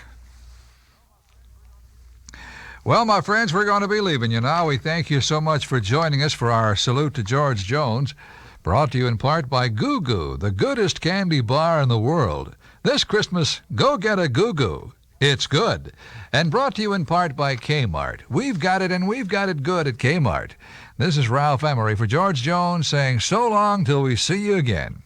Well, my friends, we're going to be leaving you now. We thank you so much for joining us for our salute to George Jones, brought to you in part by Goo Goo, the goodest candy bar in the world. This Christmas, go get a Goo Goo. It's good. And brought to you in part by Kmart. We've got it, and we've got it good at Kmart. This is Ralph Emery for George Jones saying so long till we see you again.